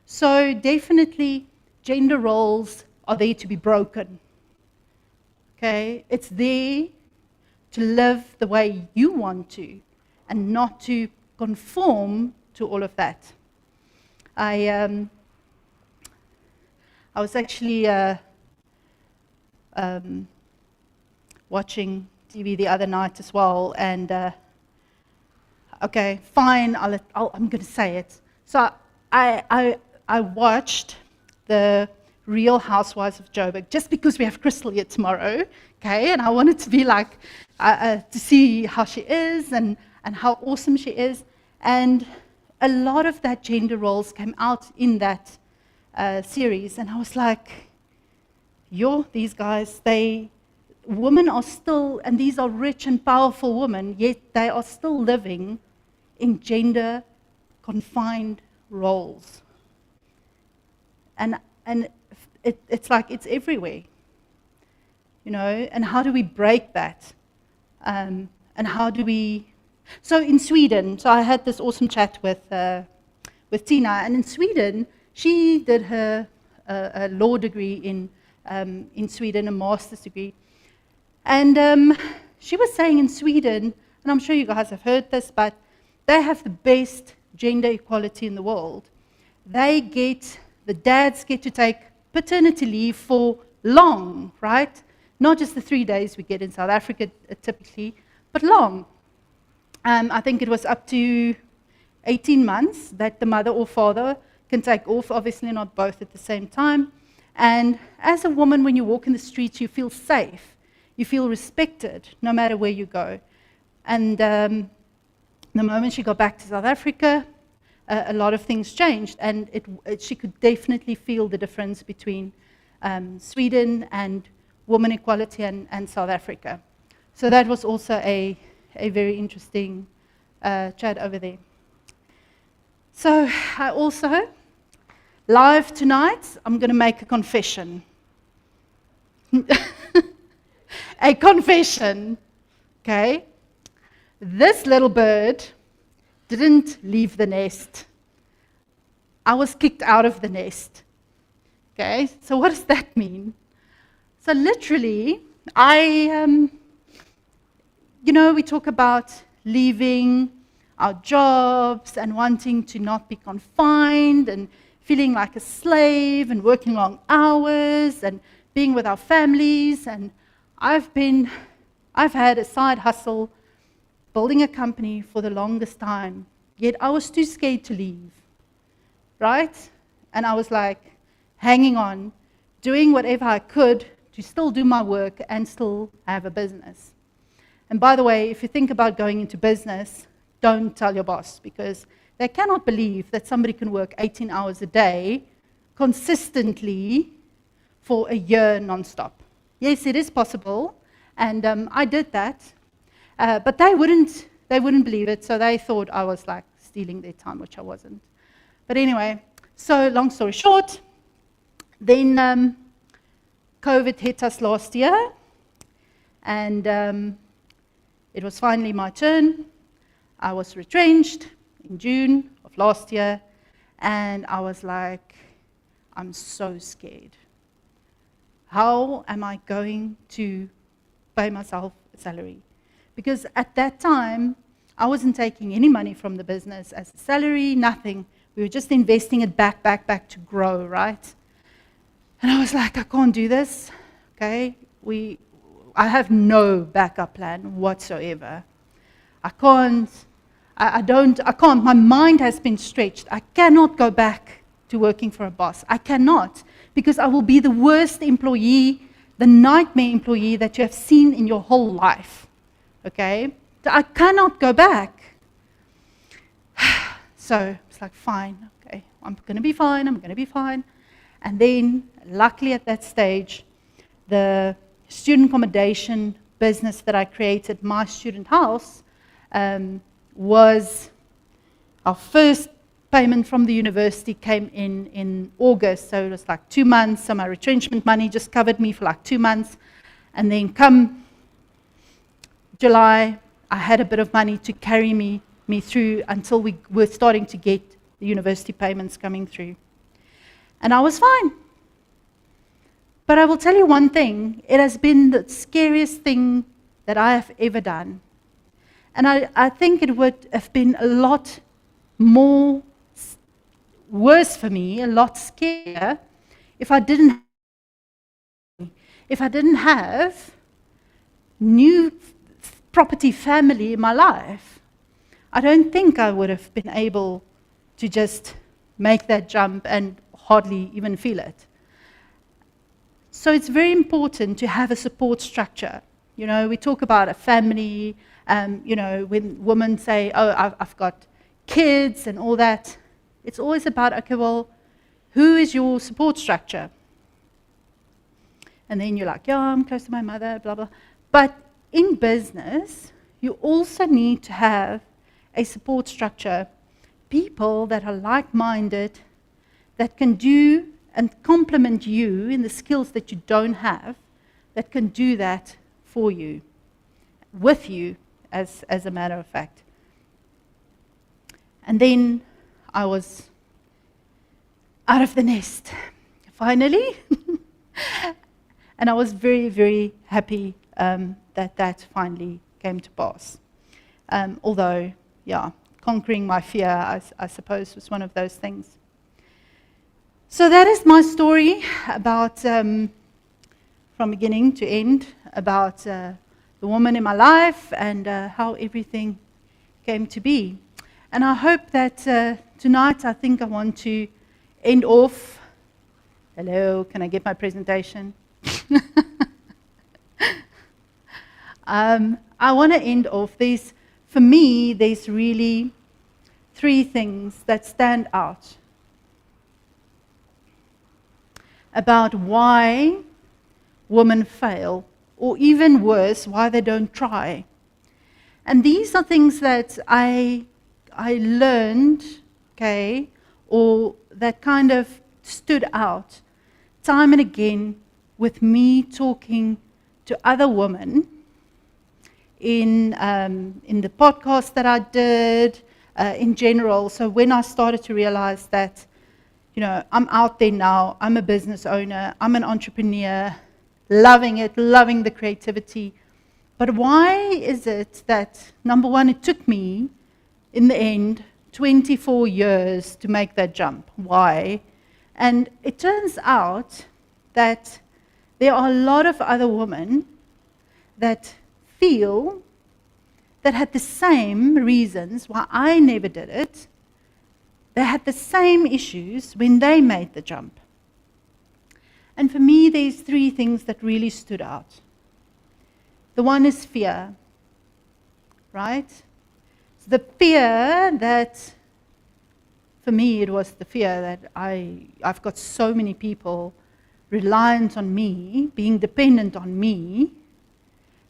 Speaker 2: So definitely gender roles are there to be broken. Okay? It's there to live the way you want to and not to conform to all of that. I was actually watching TV the other night as well, and okay, fine, I'm going to say it. So I watched the Real Housewives of Joburg just because we have Crystal here tomorrow, okay, and I wanted to be like, to see how she is and how awesome she is, and a lot of that gender roles came out in that series, and I was like, these guys, women are still, and these are rich and powerful women, yet they are still living in gender-confined roles. And it's like it's everywhere, and how do we break that? And how do we... So in Sweden, I had this awesome chat with Tina, and in Sweden, she did her a law degree in Sweden, a master's degree. And she was saying in Sweden, and I'm sure you guys have heard this, but they have the best gender equality in the world. The dads get to take paternity leave for long, right? Not just the 3 days we get in South Africa typically, but long. I think it was up to 18 months that the mother or father can take off, obviously not both at the same time. And as a woman, when you walk in the streets, you feel safe. You feel respected, no matter where you go. And the moment she got back to South Africa, a lot of things changed. And she could definitely feel the difference between Sweden and women equality and South Africa. So that was also a very interesting chat over there. So I also, live tonight, I'm going to make a confession. A confession, okay? This little bird didn't leave the nest. I was kicked out of the nest, okay? So what does that mean? So literally, we talk about leaving our jobs and wanting to not be confined and feeling like a slave and working long hours and being with our families. And I've had a side hustle building a company for the longest time, yet I was too scared to leave, right? And I was like hanging on, doing whatever I could to still do my work and still have a business. And by the way, if you think about going into business, don't tell your boss, because they cannot believe that somebody can work 18 hours a day consistently for a year nonstop. Yes, it is possible, and I did that, but they wouldn't believe it, so they thought I was like stealing their time, which I wasn't. But anyway, so long story short, then COVID hit us last year, and it was finally my turn. I was retrenched in June of last year, and I was like, I'm so scared. How am I going to pay myself a salary? Because at that time, I wasn't taking any money from the business as a salary, nothing. We were just investing it back to grow, right? And I was like, I can't do this, okay? I have no backup plan whatsoever. I can't, my mind has been stretched. I cannot go back to working for a boss. I cannot, because I will be the worst employee, the nightmare employee that you have seen in your whole life, okay? So I cannot go back. So it's like, fine, okay, I'm going to be fine. And then, luckily at that stage, the student accommodation business that I created, My Student House, was our first payment from the university came in August, so it was like 2 months, so my retrenchment money just covered me for like 2 months, and then come July, I had a bit of money to carry me through until we were starting to get the university payments coming through. And I was fine. But I will tell you one thing, it has been the scariest thing that I have ever done. And I think it would have been a lot more worse for me, a lot scarier, if I didn't have new property family in my life. I don't think I would have been able to just make that jump and hardly even feel it. So it's very important to have a support structure. You know, we talk about a family, you know, when women say, oh, I've got kids and all that, it's always about, okay, well, who is your support structure? And then you're like, yeah, I'm close to my mother, blah, blah. But in business, you also need to have a support structure, people that are like-minded, that can do and complement you in the skills that you don't have, that can do that for you, with you, as a matter of fact. And then I was out of the nest, finally. And I was very, very happy that finally came to pass. Although, yeah, conquering my fear, I suppose, was one of those things. So that is my story about, from beginning to end, about the woman in my life and how everything came to be. And I hope that tonight, I think I want to end off. Hello, can I get my presentation? I want to end off. For me, there's really 3 things that stand out about why women fail, or even worse, why they don't try. And these are things that I learned, okay, or that kind of stood out time and again with me talking to other women in the podcast that I did, in general. So when I started to realize that, you know, I'm out there now, I'm a business owner, I'm an entrepreneur, loving it, loving the creativity. But why is it that, number one, it took me, in the end, 24 years to make that jump? Why? And it turns out that there are a lot of other women that feel that had the same reasons why I never did it. They had the same issues when they made the jump. And for me, there's three things that really stood out. The one is fear, right? So the fear that, for me, it was the fear that I've got so many people reliant on me, being dependent on me.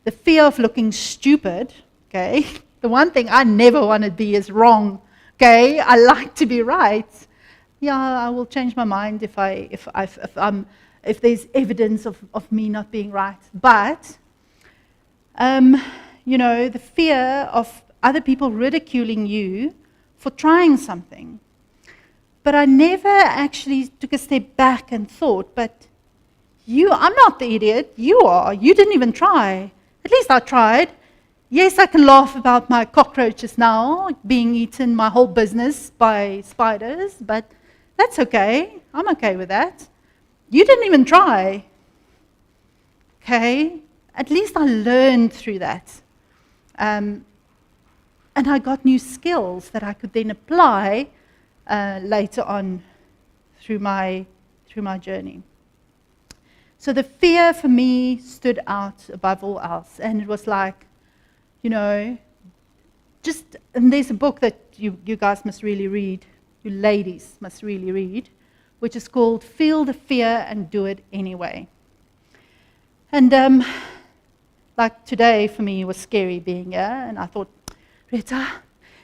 Speaker 2: The fear of looking stupid, okay? The one thing I never want to be is wrong, okay? I like to be right. Yeah, I will change my mind if there's evidence of me not being right. But, the fear of other people ridiculing you for trying something. But I never actually took a step back and thought, but I'm not the idiot, you are. You didn't even try. At least I tried. Yes, I can laugh about my cockroaches now being eaten, my whole business, by spiders, but that's okay. I'm okay with that. You didn't even try. Okay? At least I learned through that. And I got new skills that I could then apply later on through my journey. So the fear for me stood out above all else. And it was like, and there's a book that you guys must really read, you ladies must really read, which is called Feel the Fear and Do It Anyway. And like today for me was scary being here, and I thought, Retha,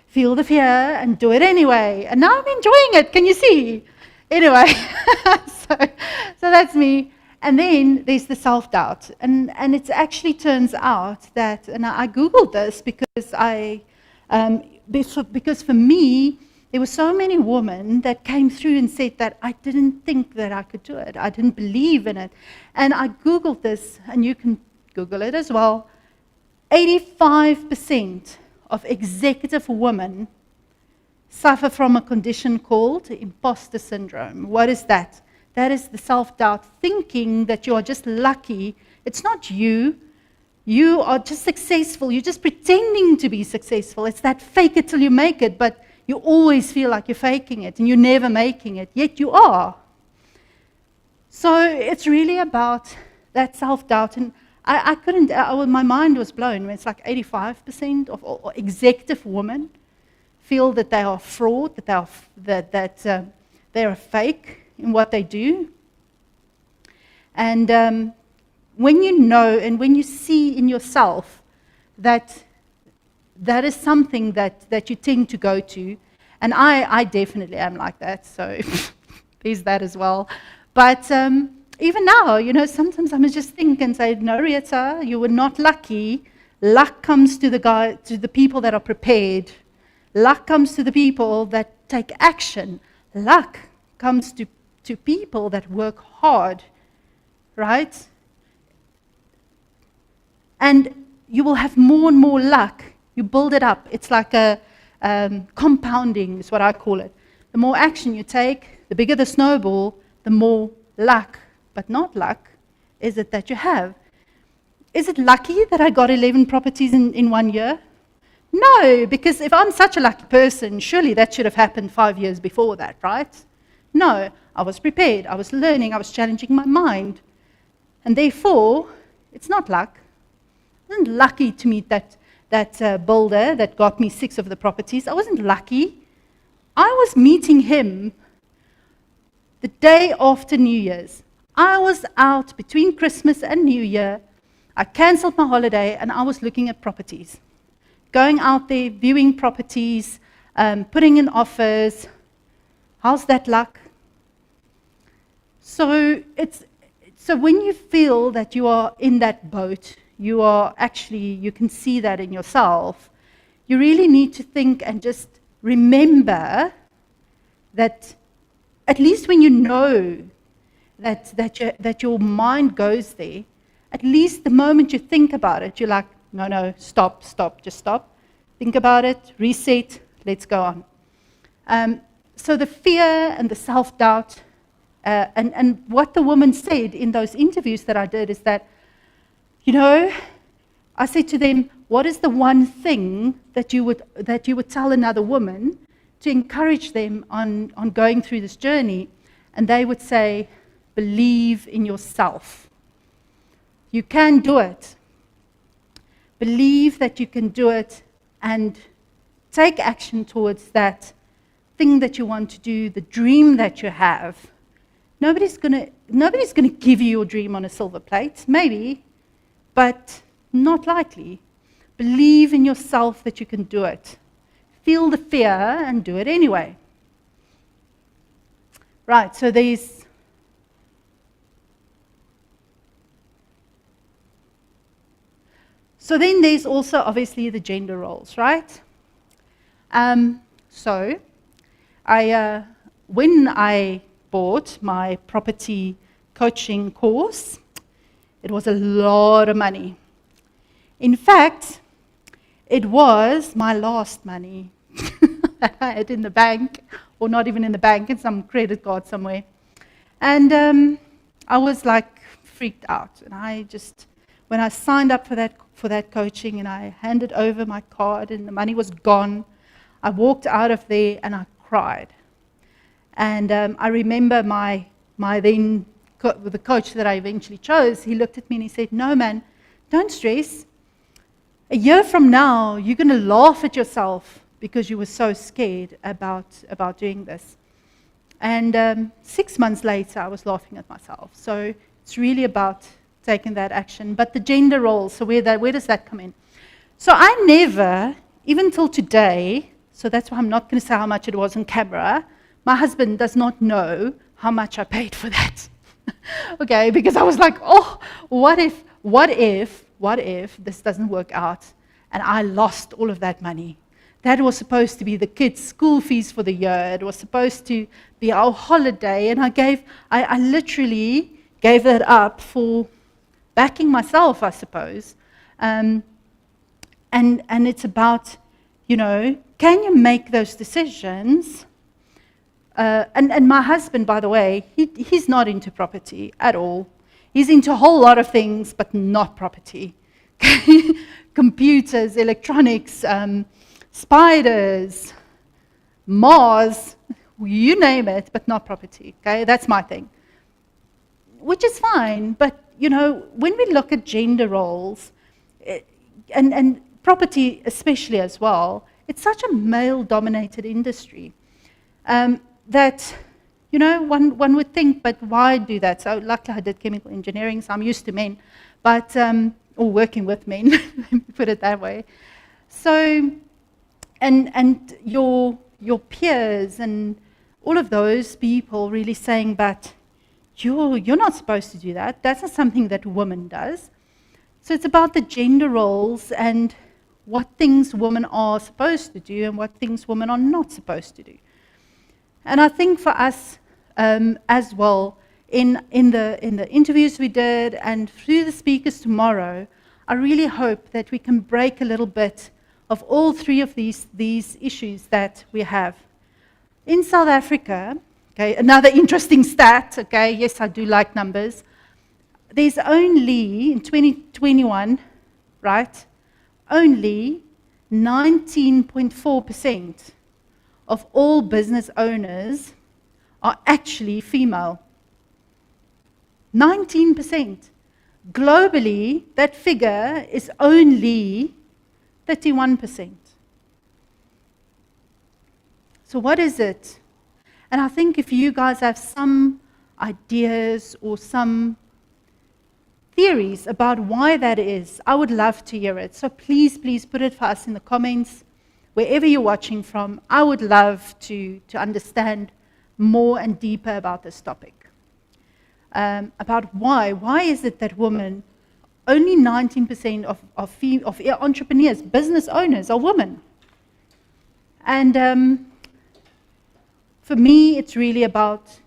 Speaker 2: feel the fear and do it anyway. And now I'm enjoying it, can you see? Anyway, so that's me. And then there's the self-doubt. And it actually turns out that, and I Googled this because because for me, there were so many women that came through and said that I didn't think that I could do it. I didn't believe in it. And I Googled this, and you can Google it as well. 85% of executive women suffer from a condition called imposter syndrome. What is that? That is the self-doubt, thinking that you are just lucky. It's not you. You are just successful. You're just pretending to be successful. It's that fake it till you make it, but you always feel like you're faking it and you're never making it, yet you are. So it's really about that self-doubt. And I couldn't, my mind was blown. It's like 85% of all executive women feel that they are fraud, that they are fake in what they do. And when you know and when you see in yourself that that is something that you tend to go to, and I definitely am like that, so there's that as well. But even now, sometimes I must just think and say, no, Retha, you were not lucky. Luck comes to the people that are prepared. Luck comes to the people that take action. Luck comes to people that work hard, right? And you will have more and more luck. You build it up. It's like a compounding is what I call it. The more action you take, the bigger the snowball, the more luck, but not luck, is it that you have. Is it lucky that I got 11 properties in 1 year? No, because if I'm such a lucky person, surely that should have happened 5 years before that, right? No, I was prepared, I was learning, I was challenging my mind. And therefore, it's not luck. I wasn't lucky to meet that builder that got me 6 of the properties. I wasn't lucky. I was meeting him the day after New Year's. I was out between Christmas and New Year. I cancelled my holiday and I was looking at properties. Going out there, viewing properties, putting in offers. How's that luck? So when you feel that you are in that boat, you can see that in yourself. You really need to think and just remember that at least when you know that your mind goes there, at least the moment you think about it, you're like, no, stop, just stop. Think about it, reset, let's go on. So the fear and the self-doubt, and what the woman said in those interviews that I did is that, I said to them, what is the one thing that you would tell another woman to encourage them on going through this journey? And they would say, believe in yourself. You can do it. Believe that you can do it and take action towards that thing that you want to do, the dream that you have. Nobody's going to give you your dream on a silver plate, maybe, but not likely. Believe in yourself that you can do it. Feel the fear and do it anyway. Right, so then there's also obviously the gender roles, right? So when I bought my property coaching course, it was a lot of money. In fact, it was my last money that I had in the bank, or not even in the bank, in some credit card somewhere. And I was like freaked out. And when I signed up for that coaching and I handed over my card and the money was gone, I walked out of there and I cried. And I remember the coach that I eventually chose, he looked at me and he said, no man, don't stress. A year from now, you're going to laugh at yourself because you were so scared about doing this. And 6 months later, I was laughing at myself. So it's really about taking that action. But the gender roles, so where does that come in? So I never, even till today, so that's why I'm not going to say how much it was on camera, my husband does not know how much I paid for that. Okay, because I was like, oh, what if this doesn't work out and I lost all of that money? That was supposed to be the kids' school fees for the year. It was supposed to be our holiday, and I literally gave that up for backing myself, I suppose. And it's about, can you make those decisions? And my husband, by the way, he's not into property at all. He's into a whole lot of things, but not property. Computers, electronics, spiders, Mars, you name it, but not property. Okay, that's my thing. Which is fine, but when we look at gender roles, and property especially as well, it's such a male-dominated industry that one would think, but why do that? So luckily I did chemical engineering, so I'm used to men, but or working with men, let me put it that way. So, and your peers and all of those people really saying, but you're not supposed to do that. That's not something that a woman does. So it's about the gender roles and what things women are supposed to do and what things women are not supposed to do. And I think for us as well, in the interviews we did and through the speakers tomorrow, I really hope that we can break a little bit of all three of these issues that we have. In South Africa, okay, another interesting stat, okay, yes, I do like numbers. There's only, in 2021, right, only 19.4% of all business owners are actually female. 19%. Globally, that figure is only 31%. So what is it? And I think if you guys have some ideas or some theories about why that is, I would love to hear it. So please put it for us in the comments. Wherever you're watching from, I would love to understand more and deeper about this topic. About why. Why is it that women, only 19% of entrepreneurs, business owners are women? And for me, it's really about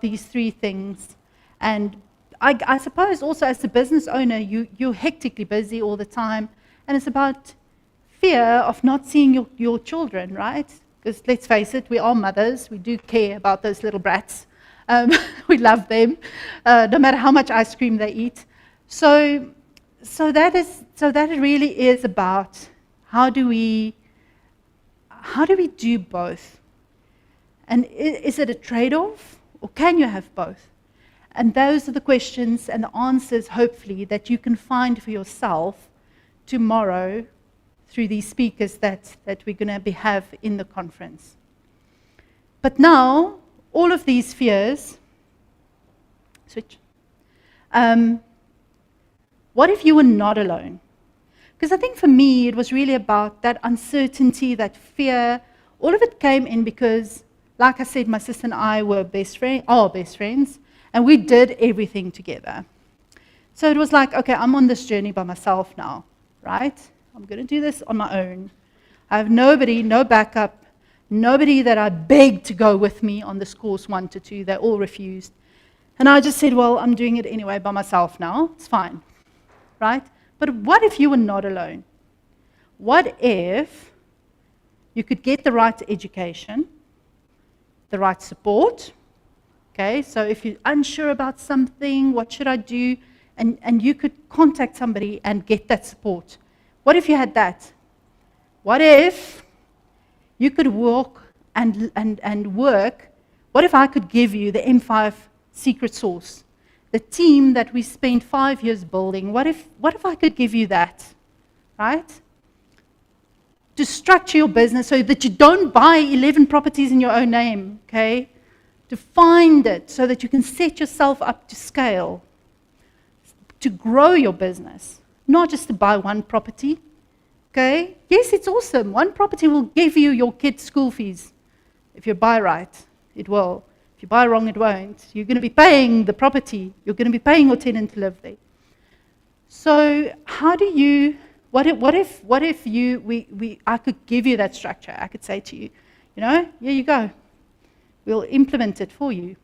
Speaker 2: these three things. And I suppose also as a business owner, you're hectically busy all the time. And it's about fear of not seeing your children, right? Because let's face it, we are mothers. We do care about those little brats. We love them, no matter how much ice cream they eat. So so that really is about how do we do both? And is it a trade-off, or can you have both? And those are the questions and the answers, hopefully, that you can find for yourself tomorrow through these speakers that we're going to have in the conference. But now, all of these fears, switch. What if you were not alone? Because I think for me, it was really about that uncertainty, that fear. All of it came in because, like I said, my sister and I were best friends, and we did everything together. So it was like, okay, I'm on this journey by myself now, right? I'm going to do this on my own. I have nobody, no backup, nobody that I begged to go with me on this course 1 to 2. They all refused. And I just said, well, I'm doing it anyway by myself now. It's fine, right? But what if you were not alone? What if you could get the right education, the right support? Okay, so if you're unsure about something, what should I do? And you could contact somebody and get that support. What if you had that? What if you could walk and work? What if I could give you the M5 secret sauce? The team that we spent 5 years building, what if I could give you that, right? To structure your business so that you don't buy 11 properties in your own name, okay? To find it so that you can set yourself up to scale, to grow your business, not just to buy one property, okay? Yes, it's awesome. One property will give you your kids' school fees. If you buy right, it will. If you buy wrong, it won't. You're going to be paying the property. You're going to be paying your tenant to live there. So how do you, what if I could give you that structure? I could say to you, here you go. We'll implement it for you.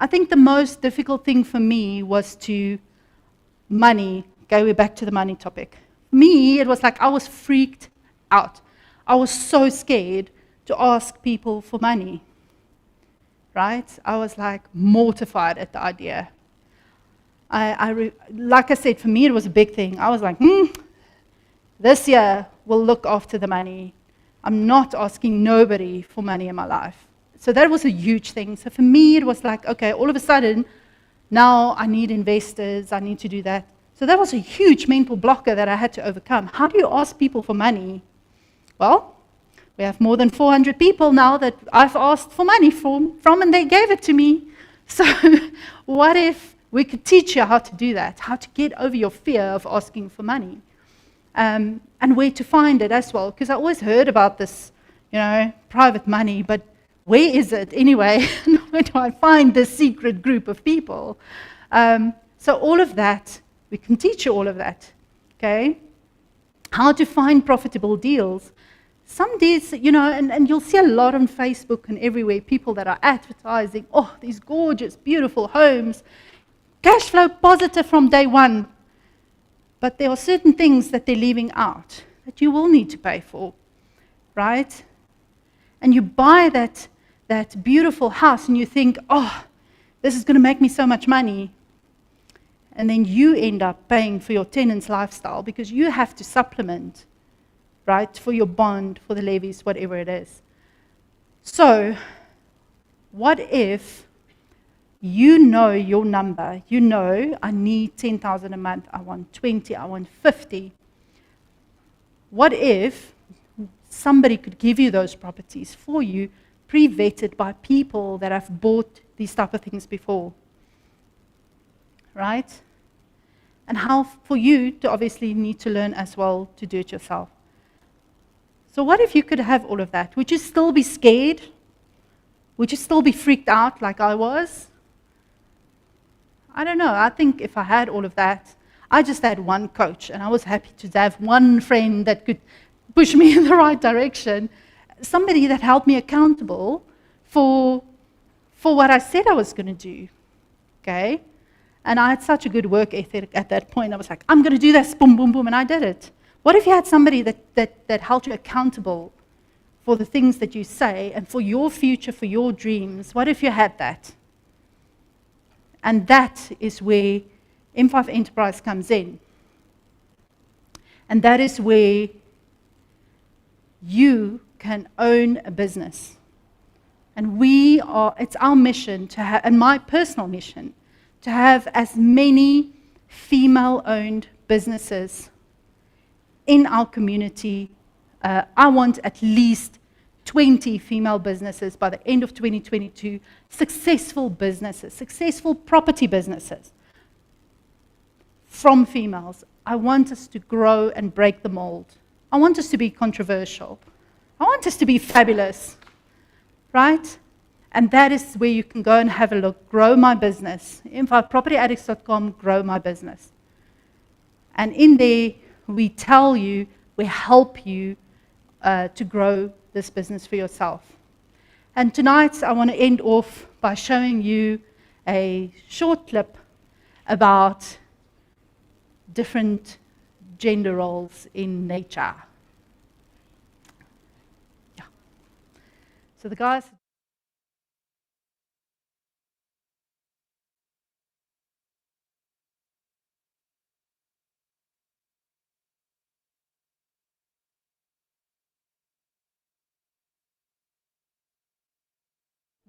Speaker 2: I think the most difficult thing for me was money. Okay, we're back to the money topic. Me, it was like I was freaked out. I was so scared to ask people for money, right? I was like mortified at the idea. Like I said, for me it was a big thing. I was like, this year we'll look after the money. I'm not asking nobody for money in my life. So that was a huge thing. So for me it was like, okay, all of a sudden, now I need investors, I need to do that. So that was a huge mental blocker that I had to overcome. How do you ask people for money? Well, we have more than 400 people now that I've asked for money from and they gave it to me. So what if we could teach you how to do that, how to get over your fear of asking for money, and where to find it as well? Because I always heard about this, private money, but where is it anyway? Where do I find this secret group of people? So all of that, we can teach you all of that, okay? How to find profitable deals. Some days, and you'll see a lot on Facebook and everywhere, people that are advertising, these gorgeous, beautiful homes, cash flow positive from day one. But there are certain things that they're leaving out that you will need to pay for, right? And you buy that beautiful house and you think, this is going to make me so much money. And then you end up paying for your tenant's lifestyle because you have to supplement, right, for your bond, for the levies, whatever it is. So, what if you know your number? You know, I need 10,000 a month, I want 20, I want 50. What if somebody could give you those properties for you, pre-vetted by people that have bought these type of things before? Right? And how for you to obviously need to learn as well to do it yourself. So what if you could have all of that? Would you still be scared? Would you still be freaked out like I was? I don't know. I think if I had all of that, I just had one coach, and I was happy to have one friend that could push me in the right direction, somebody that held me accountable for what I said I was going to do, okay? And I had such a good work ethic at that point. I was like, I'm going to do this, boom, boom, boom, and I did it. What if you had somebody that held you accountable for the things that you say and for your future, for your dreams? What if you had that? And that is where M5 Enterprise comes in. And that is where you can own a business. And it's our mission to have, and my personal mission, to have as many female-owned businesses in our community. I want at least 20 female businesses by the end of 2022, successful businesses, successful property businesses from females. I want us to grow and break the mold. I want us to be controversial. I want us to be fabulous, right? And that is where you can go and have a look. Grow my business. PropDocMom, grow my business. And in there, we tell you, we help you to grow this business for yourself. And tonight, I want to end off by showing you a short clip about different gender roles in nature. Yeah. So the guys...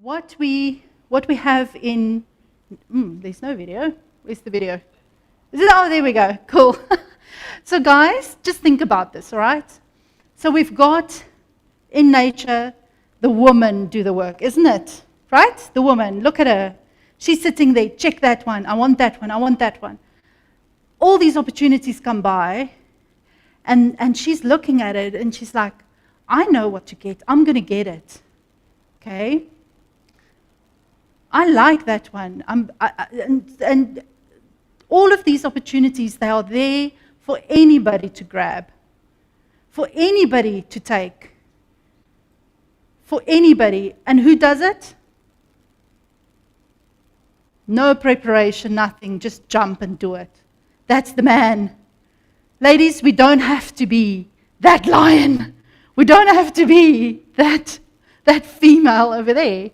Speaker 2: What we have in... there's no video. Where's the video? Is it? Oh, there we go. Cool. So guys, just think about this, all right? So we've got, in nature, the woman do the work, isn't it? Right? The woman, look at her. She's sitting there, check that one, I want that one, I want that one. All these opportunities come by, and she's looking at it, and she's like, I know what to get, I'm going to get it. Okay? I like that one. And all of these opportunities, they are there for anybody to grab, for anybody to take, for anybody. And who does it? No preparation, nothing, just jump and do it. That's the man. Ladies, we don't have to be that lion. We don't have to be that female over there.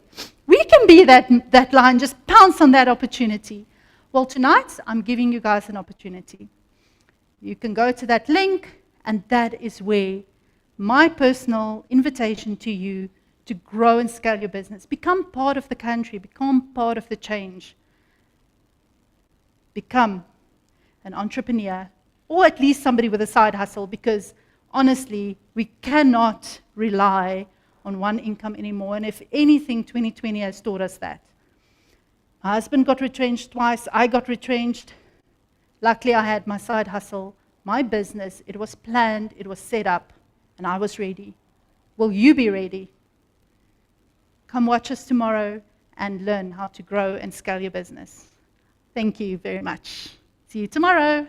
Speaker 2: We can be that lion, just pounce on that opportunity. Well, tonight, I'm giving you guys an opportunity. You can go to that link, and that is where my personal invitation to you to grow and scale your business. Become part of the country. Become part of the change. Become an entrepreneur, or at least somebody with a side hustle, because honestly, we cannot rely on one income anymore. And if anything, 2020 has taught us that. My husband got retrenched twice. I got retrenched. Luckily, I had my side hustle, my business. It was planned. It was set up. And I was ready. Will you be ready? Come watch us tomorrow and learn how to grow and scale your business. Thank you very much. See you tomorrow.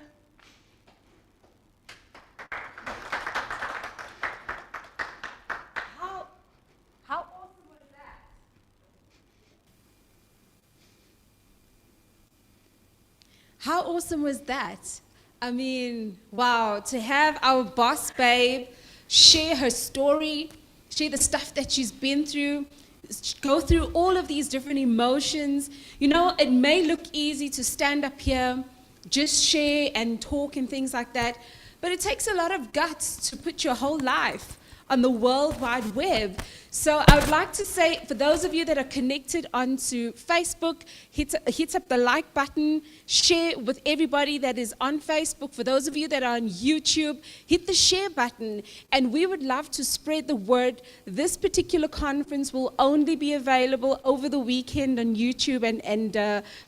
Speaker 1: How awesome was that? I mean, wow, to have our boss babe share her story, share the stuff that she's been through, go through all of these different emotions. You know, it may look easy to stand up here, just share and talk and things like that, but it takes a lot of guts to put your whole life on the World Wide Web. So I would like to say, for those of you that are connected onto Facebook, hit up the like button, share with everybody that is on Facebook. For those of you that are on YouTube, hit the share button, and we would love to spread the word. This particular conference will only be available over the weekend on YouTube and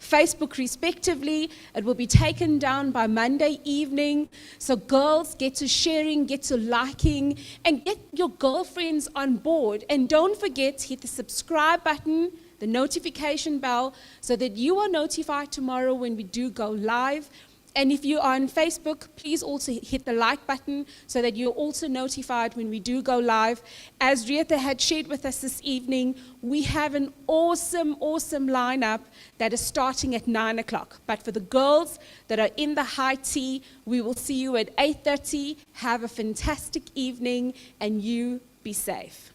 Speaker 1: Facebook respectively. It will be taken down by Monday evening. So girls, get to sharing, get to liking, and get your girlfriends on board. And don't forget, hit the subscribe button, the notification bell, so that you are notified tomorrow when we do go live. And if you are on Facebook, please also hit the like button so that you're also notified when we do go live. As Retha had shared with us this evening, we have an awesome, awesome lineup that is starting at 9 o'clock. But for the girls that are in the high tea, we will see you at 8:30. Have a fantastic evening, and you be safe.